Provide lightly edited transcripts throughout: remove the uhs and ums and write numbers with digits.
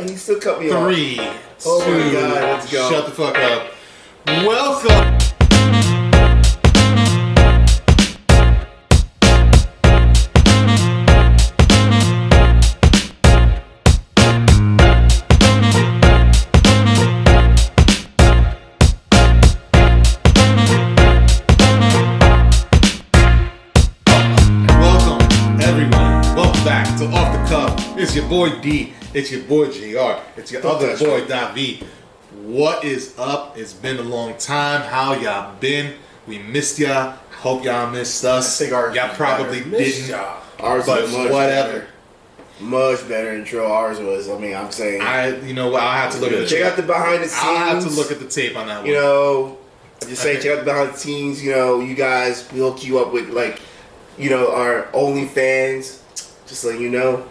He still cut me off. 3, 2, Oh my God, let's go. Shut the fuck up. Welcome. To Off the Cuff. It's your boy D. It's your boy JR. It's your other boy Davi. What is up? It's been a long time. How y'all been? We missed y'all. Hope y'all missed us. I think ours y'all probably didn't. Ours but was much whatever. better. Much better intro. Ours was. I mean, I'm saying. You know what? I'll have to look at the check out the behind the scenes. I'll have to look at the tape on that one. You know, just say check out the behind the scenes. You know, you guys, we hook you up with our OnlyFans. Just letting you know.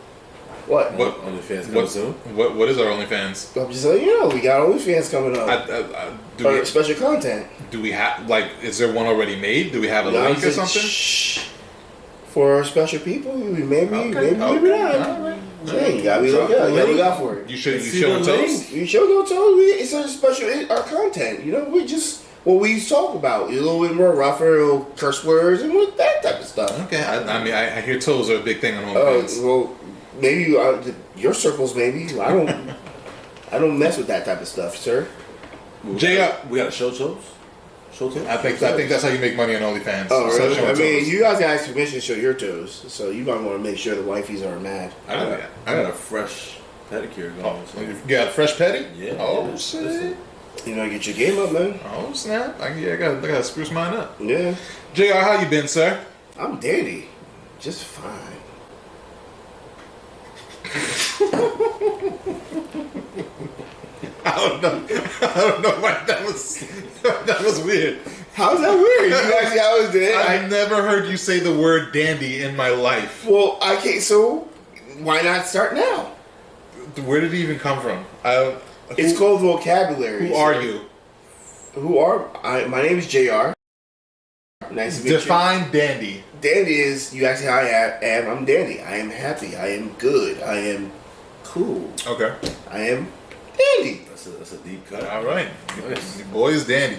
What OnlyFans coming soon? What is our OnlyFans? I'm just letting you know we got OnlyFans coming up. Special content. Do we have is there one already made? Do we have a link or something? For special people, maybe not. All right. Hey, you gotta be look out. You gotta look out for it. You showing toes? You show no toes. It's a special our content. You know, we just what we talk about. A little bit more rougher, little curse words and that type of stuff. Okay. I mean, I hear toes are a big thing on OnlyFans. Well, maybe your circles. Maybe I don't. I don't mess with that type of stuff, sir. JR, we got to show toes. Show toes. I think that's how you make money on OnlyFans. Oh, really? I mean, you guys got permission to show your toes, so you might want to make sure the wifeys aren't mad. I got a fresh pedicure going. So. You got a fresh pedi? Yeah. Oh shit. You know, get your game up, man. Oh snap! I gotta spruce mine up. Yeah. JR, how you been, sir? I'm dandy, just fine. I don't know why that was weird. How's that weird? You actually always did. I never heard you say the word dandy in my life. Well, so why not start now? Where did it even come from? It's called vocabulary. Who are you? My name is JR. Nice to meet you. Define dandy. Dandy is, you ask me how I am, I'm dandy. I am happy. I am good. I am cool. Okay. I am dandy. That's a deep cut. All right. Nice. Your boy is dandy.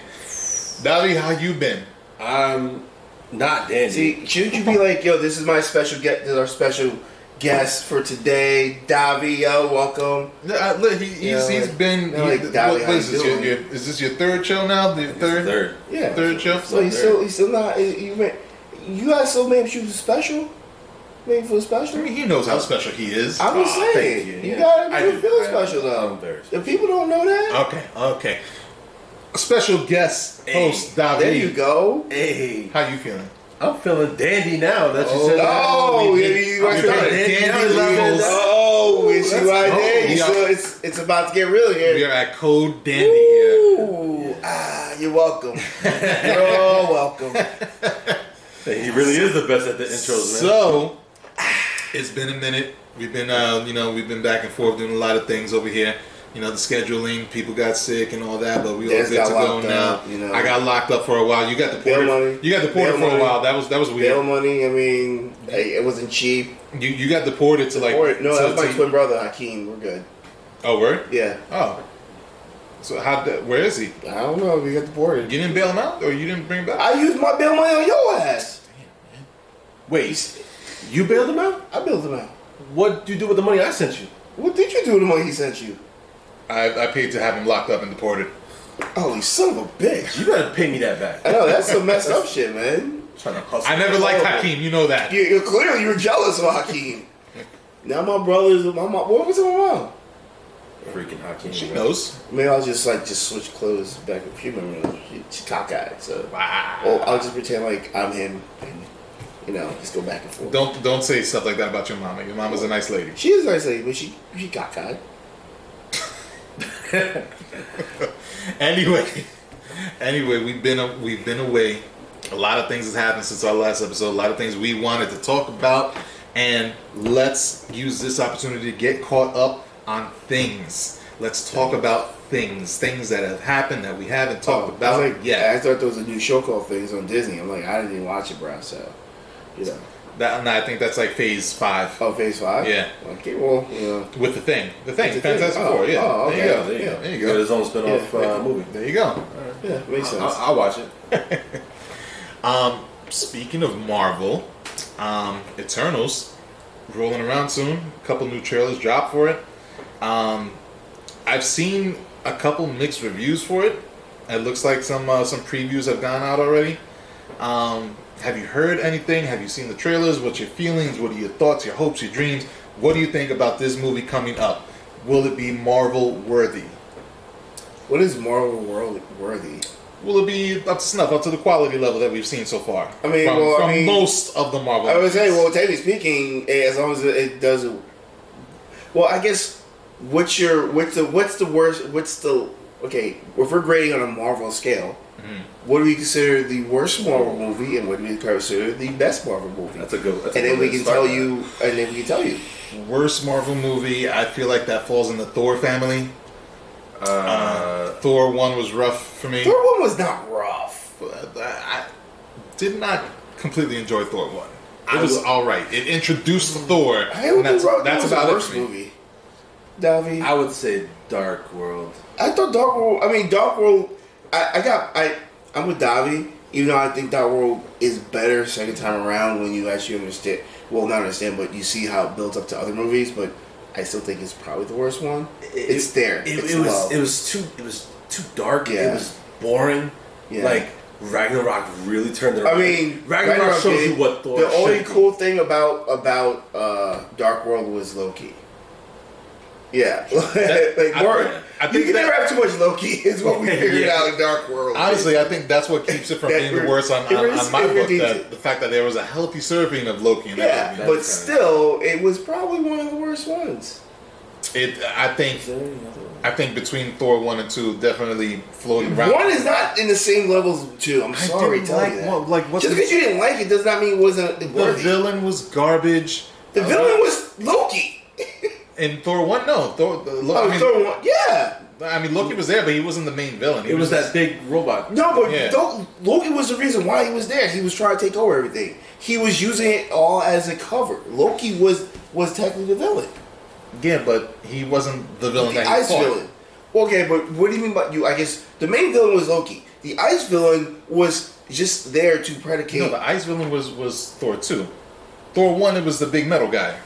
Davi, how you been? I'm not dandy. See, shouldn't you be like, yo, this is my special guest, this is our special guest for today, Davi, yo, welcome. He's been. Davi, what is this? Is this your third show now? The third? Yeah. Third show? So he's still not, you guys still made him special? Maybe feel special? I mean, he knows how special he is. I'm just saying. You gotta make him feel special, though. If people don't know that. Okay. A special guest host, Davi. There you go. Hey. How you feeling? I'm feeling dandy now that you said that. Oh, you want to dandy levels. Oh, it's right there. So it's about to get real here. We are at Code Dandy here. Ooh, you're welcome. You're welcome. He really is the best at the intros, man. So, it's been a minute. We've been, we've been back and forth doing a lot of things over here. You know, the scheduling, people got sick and all that, but we all good to go now. I got locked up for a while. You got deported. You got deported for a while. That was weird. Bail money. I mean, it wasn't cheap. You got deported to No, that was my twin brother Hakeem. We're good. Oh, word? Yeah. Oh. So where is he? I don't know. We got deported. You didn't bail him out, or you didn't bring him back? I used my bail money on your ass. Damn, man. Wait, you bailed him out? I bailed him out. What did you do with the money I sent you? What did you do with the money he sent you? I paid to have him locked up and deported. Oh, you son of a bitch! You better pay me that back. I know that's some messed up shit, man. Trying to hustle. I never liked Hakeem. You know that. You're clearly you were jealous of Hakeem. Now my brothers, my mom. What was it, my mom? Freaking Hakeem. She knows. Maybe I'll just switch clothes back in few minutes. She cockeyed, so wow. Well, I'll just pretend like I'm him, and just go back and forth. Don't say stuff like that about your mama. Your mama's a nice lady. She is a nice lady, but she cockeyed. Anyway, we've been away. A lot of things has happened since our last episode. A lot of things we wanted to talk about, and let's use this opportunity to get caught up on things. Let's talk about things that have happened that we haven't talked about yet. I thought there was a new show called Things on Disney. I'm like, I didn't even watch it, bro. So, I think that's like phase 5. Oh, phase 5. Yeah. Okay. Well, With the thing, Thing. Fantastic Four. Yeah. Oh, okay. There you go. His own spin-off movie. There you go. Yeah, makes sense. I'll watch it. Speaking of Marvel, Eternals rolling around soon. A couple new trailers dropped for it. I've seen a couple mixed reviews for it. It looks like some previews have gone out already. Have you heard anything? Have you seen the trailers? What's your feelings? What are your thoughts, your hopes, your dreams? What do you think about this movie coming up? Will it be Marvel worthy? What is Marvel world worthy? Will it be up to snuff, up to the quality level that we've seen so far? I mean, from most of the Marvel. I would say, well, technically speaking, as long as it doesn't. Well, I guess what's the worst? Okay, if we're grading on a Marvel scale, what do we consider the worst Marvel movie, and what do we consider the best Marvel movie? That's a good. And then we can tell you. Worst Marvel movie, I feel like that falls in the Thor family. Thor 1 was rough for me. Thor 1 was not rough. I did not completely enjoy Thor 1. It was alright. It introduced Thor. That's about the worst movie. Davi? I would say Dark World. I thought Dark World. Dark World. I'm with Davi, even though I think Dark World is better second time around when you actually understand. Well, not understand, but you see how it builds up to other movies. But I still think it's probably the worst one. It's there. It was too dark. Yeah. It was boring. Yeah. Like Ragnarok really turned it around. Ragnarok shows you what Thor. The only cool thing about Dark World was Loki. Yeah, I think you can never have too much Loki. Is what we figured out in Dark World. Honestly, I think that's what keeps it from being the worst on my book. The fact that there was a healthy serving of Loki in that movie. But still, it was probably one of the worst ones. I think between Thor 1 and 2, definitely floating around. 1 is not in the same level as 2. I'm sorry to tell you that. Just because you didn't like it does not mean it wasn't worthy. The villain was garbage. The villain was Loki. In Thor 1, no. Thor 1, yeah. Loki was there, but he wasn't the main villain. It was that big robot. No, but Loki was the reason why he was there. He was trying to take over everything. He was using it all as a cover. Loki was technically the villain. Yeah, but he wasn't the villain that he ice fought. Villain. Okay, but what do you mean by you? I guess the main villain was Loki. The ice villain was just there to predicate. No, the ice villain was Thor 2. Thor 1, it was the big metal guy.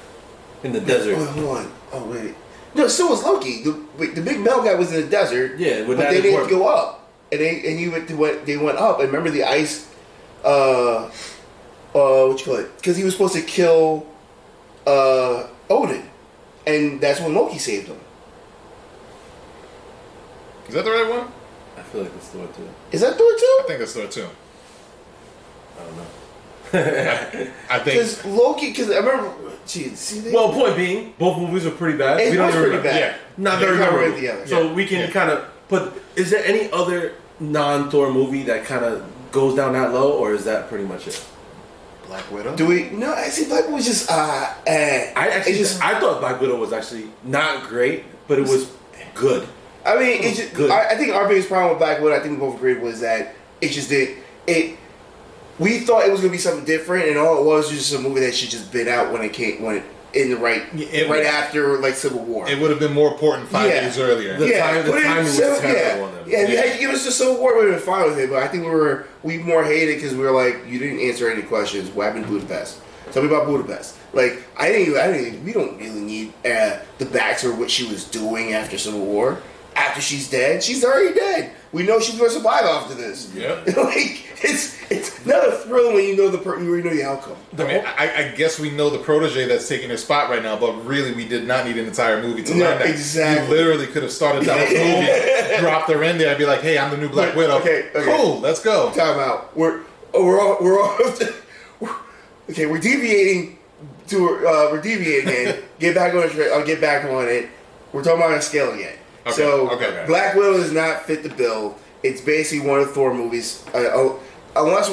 In the desert. Hold on. Oh, wait. No, so was Loki. The big metal guy was in the desert. Yeah, but they didn't go up. And they went up. And remember the ice, what you call it? Because he was supposed to kill Odin. And that's when Loki saved him. Is that the right one? I feel like it's Thor 2. Is that Thor 2? I think that's Thor 2. I don't know. I think because Loki. Because I remember. Well, point being, both movies are pretty bad. We don't pretty bad. Yeah, not very memorable. So we can kind of put. Is there any other non-Thor movie that kind of goes down that low, or is that pretty much it? Black Widow. Do we? No, I see. Black Widow was just. I thought Black Widow was actually not great, but it was good. I mean, it's just good. I think our biggest problem with Black Widow, I think we both agreed, was that it just did it. We thought it was gonna be something different, and all it was just a movie that should just been out when it after like Civil War. It would have been more important 5 years earlier. The timing was terrible on them. Yeah, if you had to give us the Civil War, we would have been fine with it. But I think we more hated because we were like, you didn't answer any questions. What happened to Budapest? Tell me about Budapest. Like I didn't. We don't really need the backstory of what she was doing after Civil War. After she's dead, she's already dead. We know she's gonna survive after this. Yeah, like it's not a thrill when you know the outcome. I mean, I guess we know the protege that's taking her spot right now, but really, we did not need an entire movie to learn that. Exactly. You literally could have started that movie, dropped her in there, and be like, "Hey, I'm the new Black Widow." Okay, cool, let's go. Time out. We're okay. We're deviating we're deviating again. Get back on it. I'll get back on it. We're talking about a scale again. Okay, so Black Widow does not fit the bill. It's basically one of the Thor movies, unless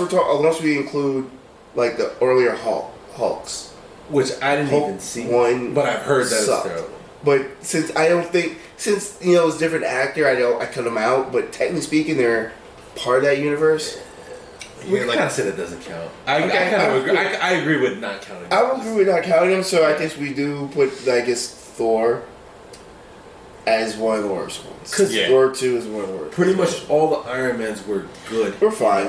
we include like the earlier Hulks, which I didn't even see. But I've heard that sucked. It's terrible. But since it's a different actor, I cut them out. But technically speaking, they're part of that universe. We kind of said it doesn't count. I agree with not counting. I would agree with not counting them. So I guess we do put Thor as one of the worst ones. Because Thor 2 is one of the worst. Pretty much all the Iron Mans were good. We're fine.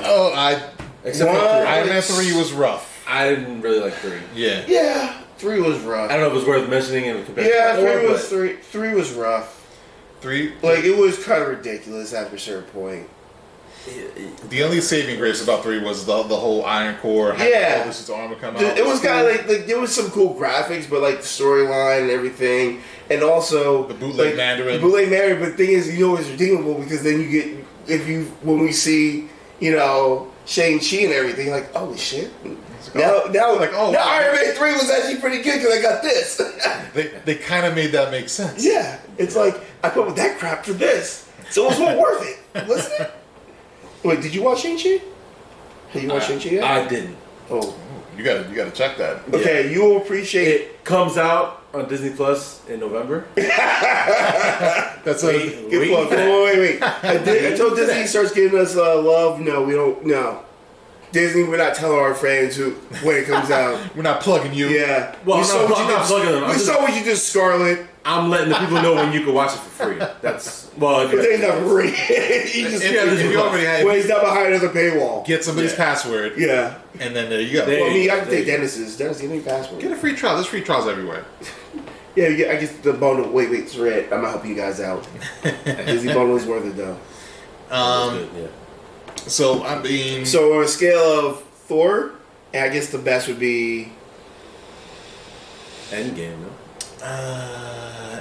Except for 3. Iron Man 3 was rough. I didn't really like 3. Yeah, 3 was rough. I don't know if it was worth mentioning in comparison. Yeah, 3 was rough. 3, like it was kind of ridiculous after a certain point. The only saving grace about 3 was the whole Iron Core. Yeah, this armor come out. It was kind of like there was some cool graphics, but like the storyline and everything, and also the bootleg Mandarin. But the thing is, it's redeemable because then you get when we see Shang-Chi and everything, like holy shit. Now Iron Man 3 was actually pretty good because I got this. they kind of made that make sense. Yeah, it's like I put with that crap for this, so it was well worth it, wasn't it? Wait, did you watch Shang-Chi? Have you watched Shang-Chi yet? I didn't. Oh, you gotta check that. Okay, you will appreciate it. Comes out on Disney Plus in November. That's wait. Until Disney starts giving us love, no, we don't. No. Disney, we're not telling our fans when it comes out. We're not plugging you. Yeah. Well, I'm not plugging them. We saw what you did, Scarlett. I'm letting the people know when you can watch it for free. That's but they're not free. If you already have. Well, he's not behind the paywall. Get somebody's password. Yeah. And then there you go. Well, I mean, I can take Dennis's. Dennis, give me a password. Get a free trial. There's free trials everywhere. Yeah, I guess the bundle. Wait, it's red. I'm gonna help you guys out. Disney bundle is worth it though. So I mean, so on a scale of Thor, I guess the best would be Endgame. No?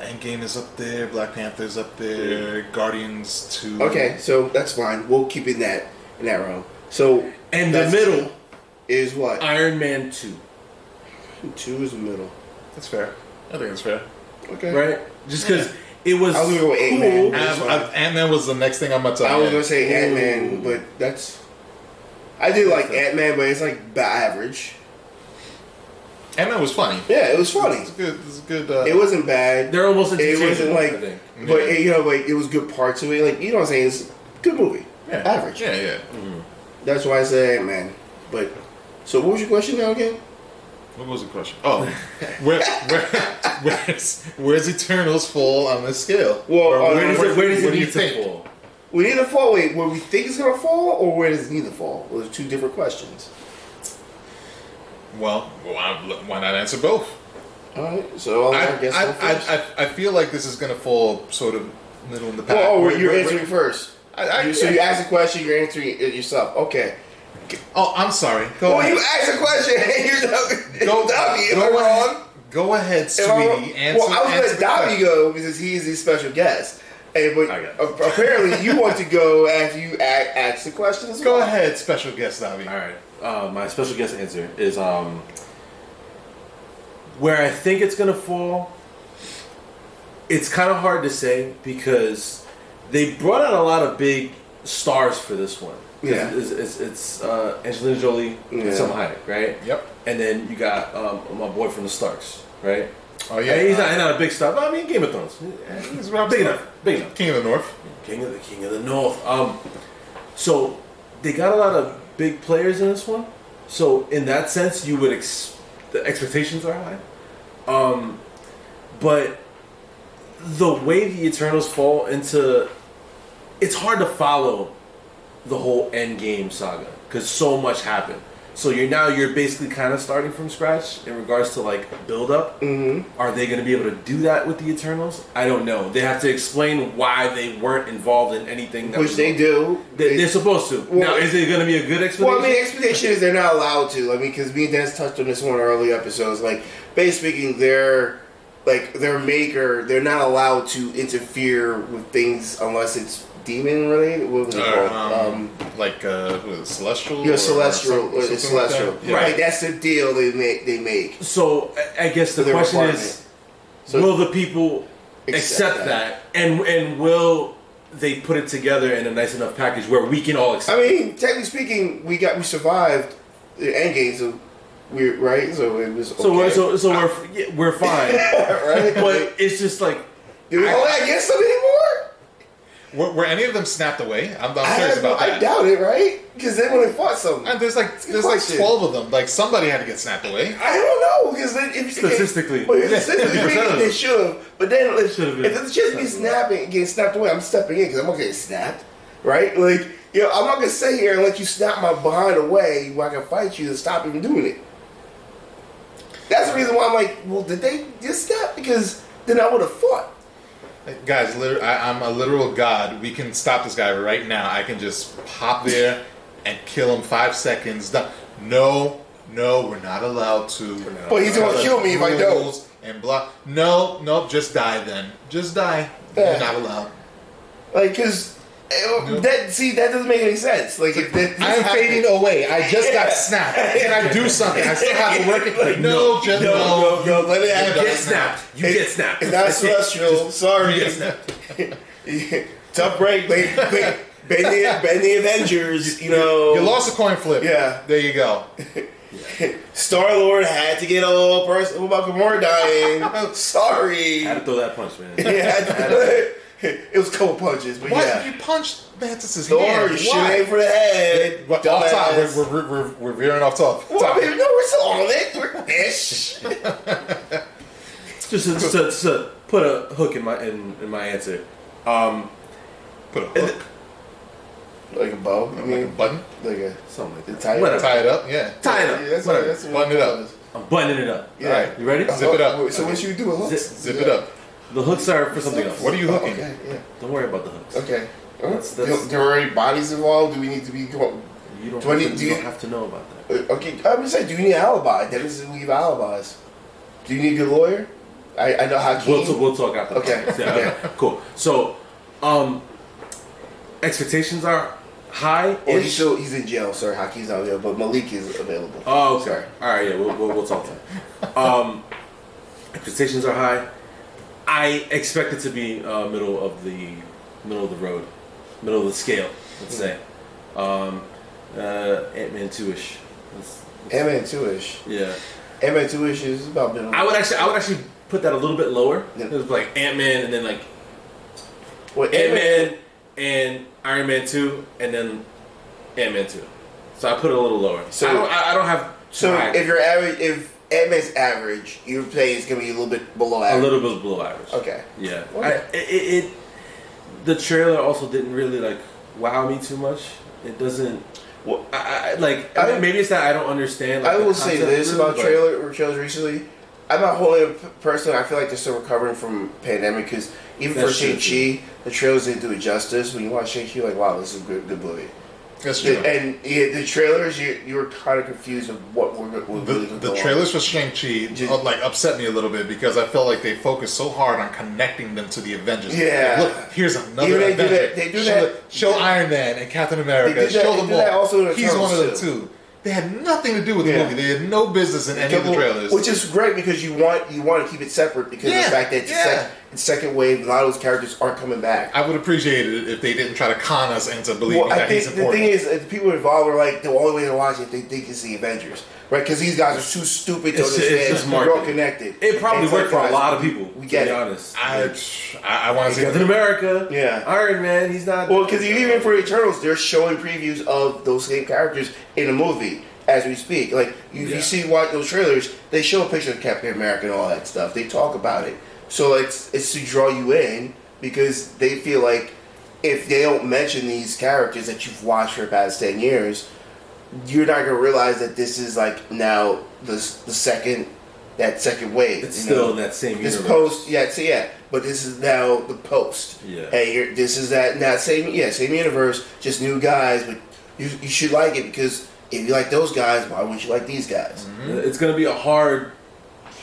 Endgame is up there. Black Panther's up there. Guardians 2. Okay, so that's fine. We'll keep it in that realm. So and the middle is what? Iron Man 2. 2 is the middle. That's fair. I think it's fair. Okay. Right? Just because it was. I was gonna go with Ant-Man. Ant-Man was the next thing I'm gonna tell you. I was gonna say Ant-Man, but that's. I did like Ant-Man, but it's like average. Ant-Man was funny. Yeah, it was funny. It's good. It wasn't bad. They're almost. It wasn't like, but it was good parts of it. Like what I'm saying, it's a good movie. Yeah. Average. Yeah. Mm-hmm. That's why I say Ant-Man. But so, what was your question now again? What was the question? Oh, where's Eternals fall on this scale? Well, where does it need to fall? We need to fall. Wait, where we think it's gonna fall, or where does it need to fall? Those are two different questions. Well, why not answer both? All right. So I guess I feel like this is gonna fall sort of middle in the pack. You're answering first. So you ask a question, you're answering it yourself. Okay. Oh, I'm sorry. You asked a question. Go ahead, sweetie. Answer. Well, I was going to Dobby go because he's the special guest. But apparently you want to go after you ask the question as well. Go ahead, special guest Dobby. All right. My special guest answer is where I think it's going to fall. It's kind of hard to say because they brought out a lot of big stars for this one. Yeah, it's Angelina Jolie and Salma Hayek, right? Yep. And then you got my boy from the Starks, right? Oh yeah. And he's not a big star, but I mean Game of Thrones. He's big enough. King of the North. King of the North. So they got a lot of big players in this one. So in that sense, you would the expectations are high. But the way the Eternals fall into, it's hard to follow the whole Endgame saga because so much happened. So you're basically kind of starting from scratch in regards to like build up. Mm-hmm. Are they going to be able to do that with the Eternals? I don't know. They have to explain why they weren't involved in anything. Which they do. They're supposed to. Well, now, is it going to be a good explanation? Well, I mean, the explanation is they're not allowed to. I mean, because me and Dennis touched on this one in early episodes. Like, basically speaking, their maker, they're not allowed to interfere with things unless it's demon related. What was it called? Celestial. Yeah, celestial. It's celestial. Like that? Yeah. Right. That's the deal they make. So I guess the question is, will the people accept that, and will they put it together in a nice enough package where we can all accept? I mean, technically speaking, we survived the Endgame, so right. So it was okay. So we're fine, right? But it's just like, do we hold that against them anymore? Were any of them snapped away? I'm curious about that. I doubt it, right? Because they when they fought something. And there's like 12 of them. Like somebody had to get snapped away. I don't know because if Statistically, they should have. But then if it's just me getting snapped away, I'm stepping in because I'm gonna get snapped, right? Like I'm not gonna sit here and let you snap my behind away where I can fight you to stop him doing it. That's the reason why I'm like, well, did they just snap? Because then I would have fought. Guys, I'm a literal god. We can stop this guy right now. I can just pop there and kill him 5 seconds. No, we're not allowed to. But he's gonna kill me if I don't. And blah. No, just die then. Just die. You're not allowed. Like, cause that doesn't make any sense. Like, if I'm fading away. I just got snapped. Can I do something? I still have to work it. Like, no. Let it happen. You get snapped. You get snapped. It's not celestial. Sorry. You get snapped. Tough break. Bend the Avengers. You lost a coin flip. Yeah. There you go. Star Lord had to get a little person. What about Gamora dying? Sorry. Had to throw that punch, man. Yeah. It was a couple punches, but Why yeah. did you punch Mantis' Thor, hand? you should aim for the head. Off top. We're veering off top. Well, I mean, no, we're still on it. We're ish. Just to put a hook in my answer. Put a hook. Like a bow? I mean, like a button? Something like that. Tie it up? Yeah. Tie it up. Yeah, that's Button it up. I'm buttoning it up. Yeah. All right, you ready? Zip it up. So what should you do with hooks? Zip it up. The hooks are for something else. What are you hooking? Okay, yeah. Don't worry about the hooks. Okay. That's- There are already bodies involved? Do we need to be... You don't have to know about that. Okay, I'm just saying, do you need an alibi? That doesn't leave alibis. Do you need a good lawyer? I know how We'll talk after. Okay. Yeah, Okay. Cool. So, expectations are high. Oh, he's in jail. Sorry, Hakeem's not available, but Malik is available. Oh, okay. Sorry. All right. Yeah, we'll talk then. Expectations are high. I expect it to be middle of the road, middle of the scale. Let's say Ant-Man 2-ish. Ant-Man 2-ish. Yeah. Ant-Man 2-ish is about middle. I would actually put that a little bit lower. Yeah. It was like Ant-Man and then like What Ant-Man and Iron Man 2 and then Ant-Man 2. So I put it a little lower. So I don't have. So if you're average, if Ant-Man's average, your pay is gonna be a little bit below average. A little bit below average. Okay. Yeah. Okay. The trailer also didn't really like wow me too much. It doesn't. Well, Maybe it's that I don't understand. Like, I will say this about really, trailers recently. I'm not holding it personally. I feel like they're still recovering from pandemic because even for That's true, Shang-Chi, the trailers didn't do it justice. When you watch Shang-Chi, you're like, wow, this is a good movie. That's true. And the trailers, you were kind of confused of what we're really going to The trailers for Shang-Chi upset me a little bit because I felt like they focused so hard on connecting them to the Avengers. Yeah. Like, look, here's another Avenger. They do that. Show Iron Man and Captain America. Show them all. Also He's one of them too. They had nothing to do with the movie. They had no business in any of the trailers. Which is great because you want to keep it separate because of the fact that it's second wave, a lot of those characters aren't coming back. I would appreciate it if they didn't try to con us into believing that he's important. The thing is, the people involved are like, the only way to watch it, they think it's the Avengers. Right? Because these guys are too stupid to understand. They're all connected. It probably worked for a lot of people. We get to be it. honest. I want to see Captain America. Yeah. Iron Man. He's not. Well, because even for Eternals, they're showing previews of those same characters in a movie as we speak. Like you see, watch those trailers. They show a picture of Captain America and all that stuff. They talk about it. So it's to draw you in because they feel like if they don't mention these characters that you've watched for the past 10 years, you're not gonna realize that this is like now the second wave. It's still in that same universe. This post, but this is now the post. Yeah. Hey, this is that same universe, just new guys, but you should like it because if you like those guys, why wouldn't you like these guys? Mm-hmm. It's gonna be a hard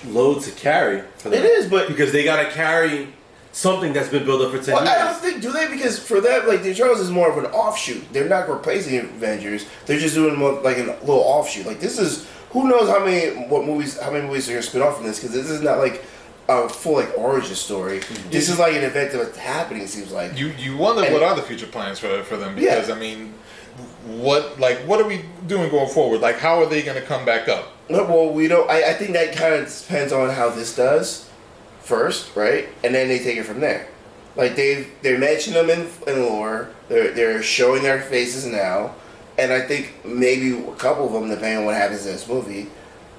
load to carry for them. It is, but because they gotta carry something that's been built up for 10 years. I don't think do they because for them like the Eternals is more of an offshoot. They're not replacing the Avengers. They're just doing more like a little offshoot. Like this is who knows how many movies they're gonna spin off from this because this is not like a full like origin story. Mm-hmm. This is like an event that's happening. It seems like you wonder what are the future plans for them because I mean. What are we doing going forward? Like, how are they going to come back up? Well, we don't. I think that kind of depends on how this does first, right? And then they take it from there. Like they're mentioning them in lore. They're showing their faces now, and I think maybe a couple of them, depending on what happens in this movie,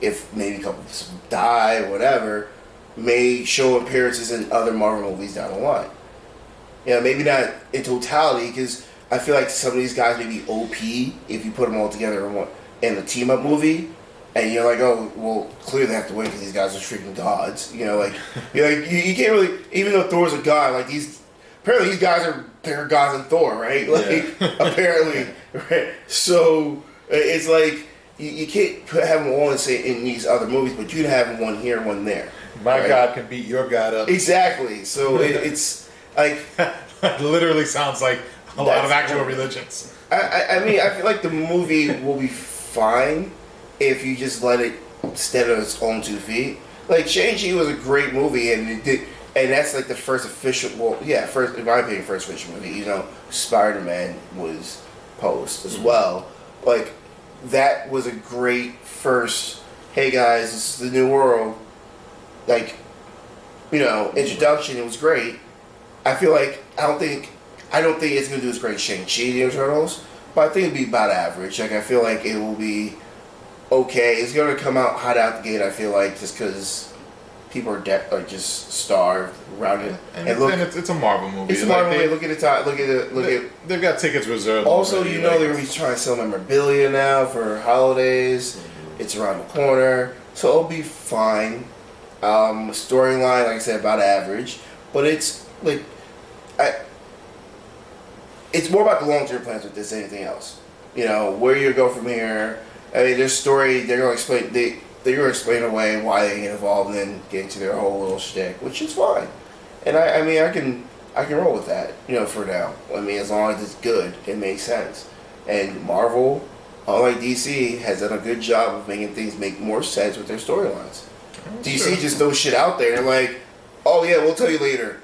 if maybe a couple of them die or whatever, may show appearances in other Marvel movies down the line. You know, maybe not in totality, because I feel like some of these guys may be OP if you put them all together in a team up movie. And you're like, oh, well, clearly they have to win because these guys are freaking gods. You know, like, you can't really, even though Thor's a god, like apparently these guys are bigger gods than Thor, right? Like, apparently, right? So it's like you can't have them all in these other movies, but you can have them one here, one there. My right? God can beat your God up. Exactly. So it's like literally sounds like a lot of actual religions. I mean, I feel like the movie will be fine if you just let it stand on its own 2 feet. Like, Shang-Chi was a great movie, and that's like the first official, first, in my opinion, first official movie. You know, Spider-Man was post as well. Like, that was a great first, hey guys, this is the new world, like, you know, introduction. It was great. I feel like, I don't think it's going to do as great as Shang-Chi, the Eternals, but I think it'll be about average. Like, I feel like it will be okay. It's going to come out hot out the gate, I feel like, just because people are just starved around it. And it's a Marvel movie. It's a Marvel movie. Look at the time. They've got tickets reserved. Also, you know, they're going to be trying to sell memorabilia now for holidays. Mm-hmm. It's around the corner. So it'll be fine. Storyline, like I said, about average. But it's, like, it's more about the long-term plans with this than anything else. You know, where you go from here. I mean, their story, they're going to explain away why they get involved and then get into their whole little shtick, which is fine. And I mean, I can roll with that, you know, for now. I mean, as long as it's good, it makes sense. And Marvel, unlike DC, has done a good job of making things make more sense with their storylines. DC just throws shit out there and like, oh yeah, we'll tell you later.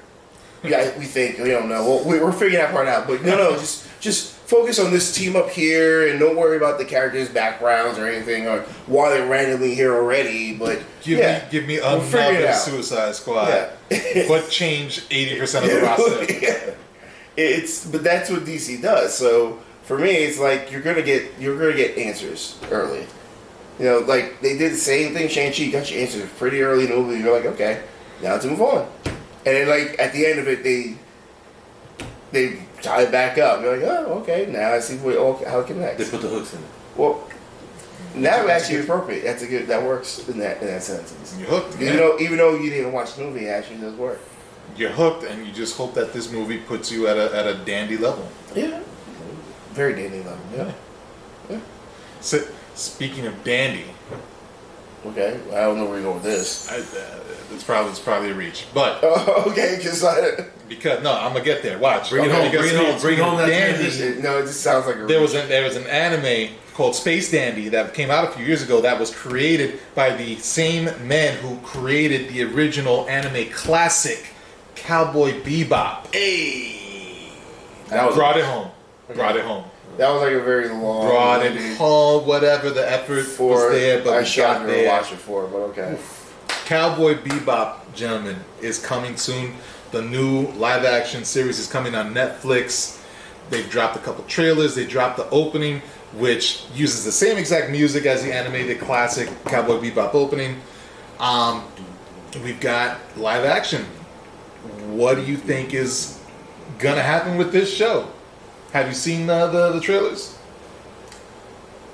Yeah, we think, we don't know. We're figuring that part out. But no, just focus on this team up here and don't worry about the characters' backgrounds or anything or why they're randomly here already. But give me another Suicide Squad, but change 80% of the roster. But that's what DC does. So for me, it's like you're gonna get answers early. You know, like they did the same thing. Shang-Chi got your answers pretty early in the movie. You're like, okay, now let's move on. And then, like, at the end of it, they tie it back up. You're like, oh, okay, now I see how it connects. They put the hooks in it. Well, now actually appropriate. That works in that sentence. You're hooked. Even though you didn't watch the movie, it actually does work. You're hooked, and you just hope that this movie puts you at a dandy level. Yeah, very dandy level. Yeah. So, speaking of dandy. Okay, I don't know where you're going with this. It's probably a reach, but okay, because no, I'm gonna get there. Watch, bring it home. That dandy. No, it just sounds like a there was an anime called Space Dandy that came out a few years ago that was created by the same men who created the original anime classic Cowboy Bebop. Hey, brought it home. Brought it home. That was like a very long. Brought it home. Whatever the effort was there, but I got there. Watch it for, but okay. Oof. Cowboy Bebop, gentlemen, is coming soon. The new live-action series is coming on Netflix. They've dropped a couple trailers. They dropped the opening, which uses the same exact music as the animated classic Cowboy Bebop opening. We've got live action. What do you think is gonna happen with this show? Have you seen the trailers?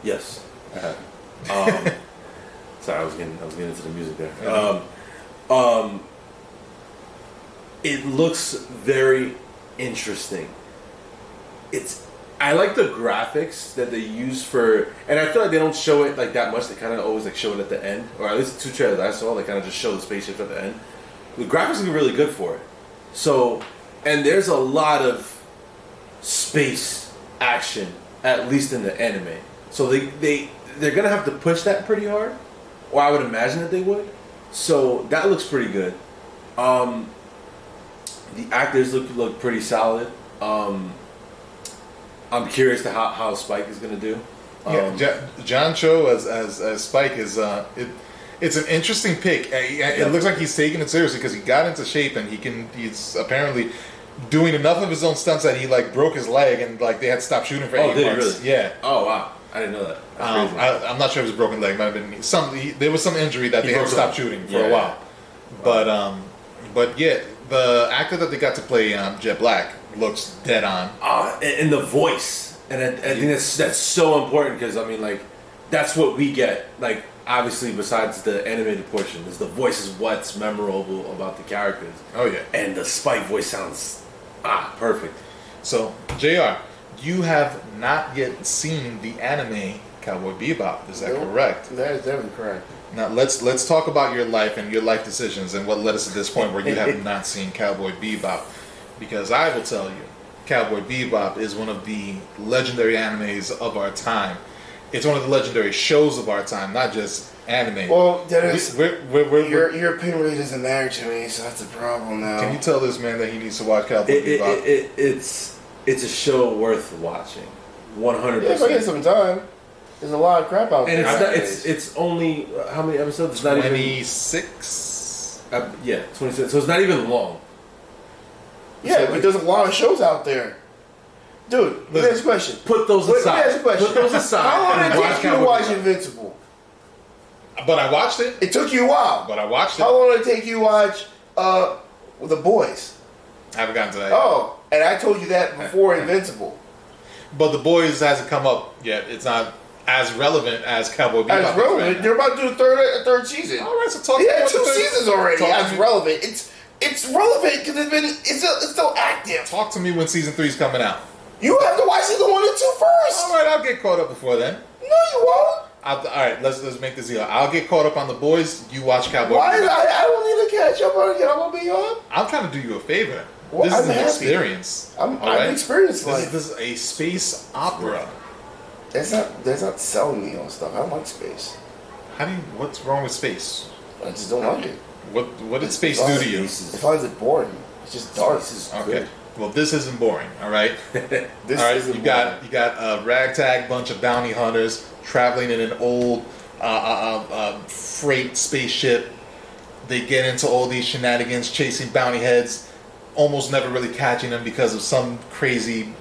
Yes, I have. Sorry, I was getting into the music there. It looks very interesting. I like the graphics that they use and I feel like they don't show it like that much. They kind of always like show it at the end, or at least 2 trailers I saw. They kind of just show the spaceships at the end. The graphics look really good for it. So, and there's a lot of space action, at least in the anime. So they're gonna have to push that pretty hard, or I would imagine that they would. So that looks pretty good. The actors look pretty solid. I'm curious to how Spike is gonna do. John Cho as Spike is it's an interesting pick. It looks like he's taking it seriously because he got into shape and he's apparently doing enough of his own stunts that he like broke his leg and like they had to stop shooting for 8 months. Did he really? Yeah. Oh wow, I didn't know that. That's crazy. I'm not sure if it was a broken leg. Might have been there was some injury that they had to stop shooting for a while. But yeah, the actor that they got to play Jet Black looks dead on. And the voice, and I think that's so important because I mean, like, that's what we get. Like, obviously, besides the animated portion, is the voice is what's memorable about the characters. Oh yeah, and the Spike voice sounds perfect. So, JR, you have not yet seen the anime Cowboy Bebop. Is that correct? That is definitely correct. Now let's talk about your life and your life decisions and what led us to this point where you have not seen Cowboy Bebop. Because I will tell you, Cowboy Bebop is one of the legendary animes of our time. It's one of the legendary shows of our time, not just anime. Well, Dennis, your your opinion really doesn't matter to me, so that's a problem now. Can you tell this man that he needs to watch Cowboy Bebop? It's a show worth watching, 100%. Yeah, if I get some time. There's a lot of crap out there. And it's only how many episodes? It's not 26. Yeah, 26. So it's not even long. Yeah, but there's a lot of shows out there. Dude, let me ask you a question. Put those aside. Let me ask you a question. Put those aside. How long did it take you to watch Bebop. Invincible? But I watched it. It took you a while. But I watched it. How long did it take you to watch The Boys? I haven't gotten to that. Oh, and I told you that before Invincible. But The Boys hasn't come up yet. It's not as relevant as Cowboy Bebop. As relevant. They're about to do a third season. All right, so talk They to me had about 2 the third- seasons already. talk to That's me- relevant. It's relevant because it's still active. Talk to me when season 3 is coming out. You have to watch season 1 and 2 first. All right, I'll get caught up before then. No, you won't. All right, let's make this deal. I'll get caught up on The Boys. You watch Cowboy Why? Bebop. I don't need to catch up on Cowboy Bebop. I'm trying to do you a favor. Well, this is I'm an happy. experience. I've right? experienced This life. is a space opera. That's not selling me on stuff. I don't like space. What's wrong with space? I just don't like it. What did space do to you? I find it boring. It's just dark. Okay. Well, this isn't boring. All right. This all right. isn't You got a ragtag bunch of bounty hunters traveling in an old freight spaceship. They get into all these shenanigans, chasing bounty heads, almost never really catching them because of some crazy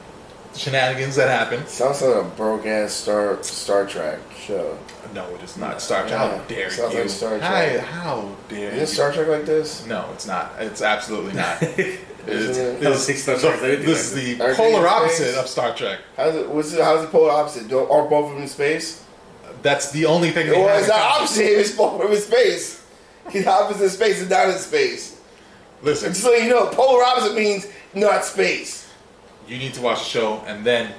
shenanigans that happen. Sounds like a broke ass Star Trek show. No, it is not Star Trek. How dare Sounds you? like Star Trek. How dare you? Is it Star Trek like this? No, it's not. It's absolutely not. Isn't it? This is the polar opposite of Star Trek. How's it polar opposite? Are both of them in space? That's the only thing. Well, it's not opposite. It's both of them in space. He's opposite in space and not in space. Listen, Just so you know, polar opposite means not space. you need to watch the show, and then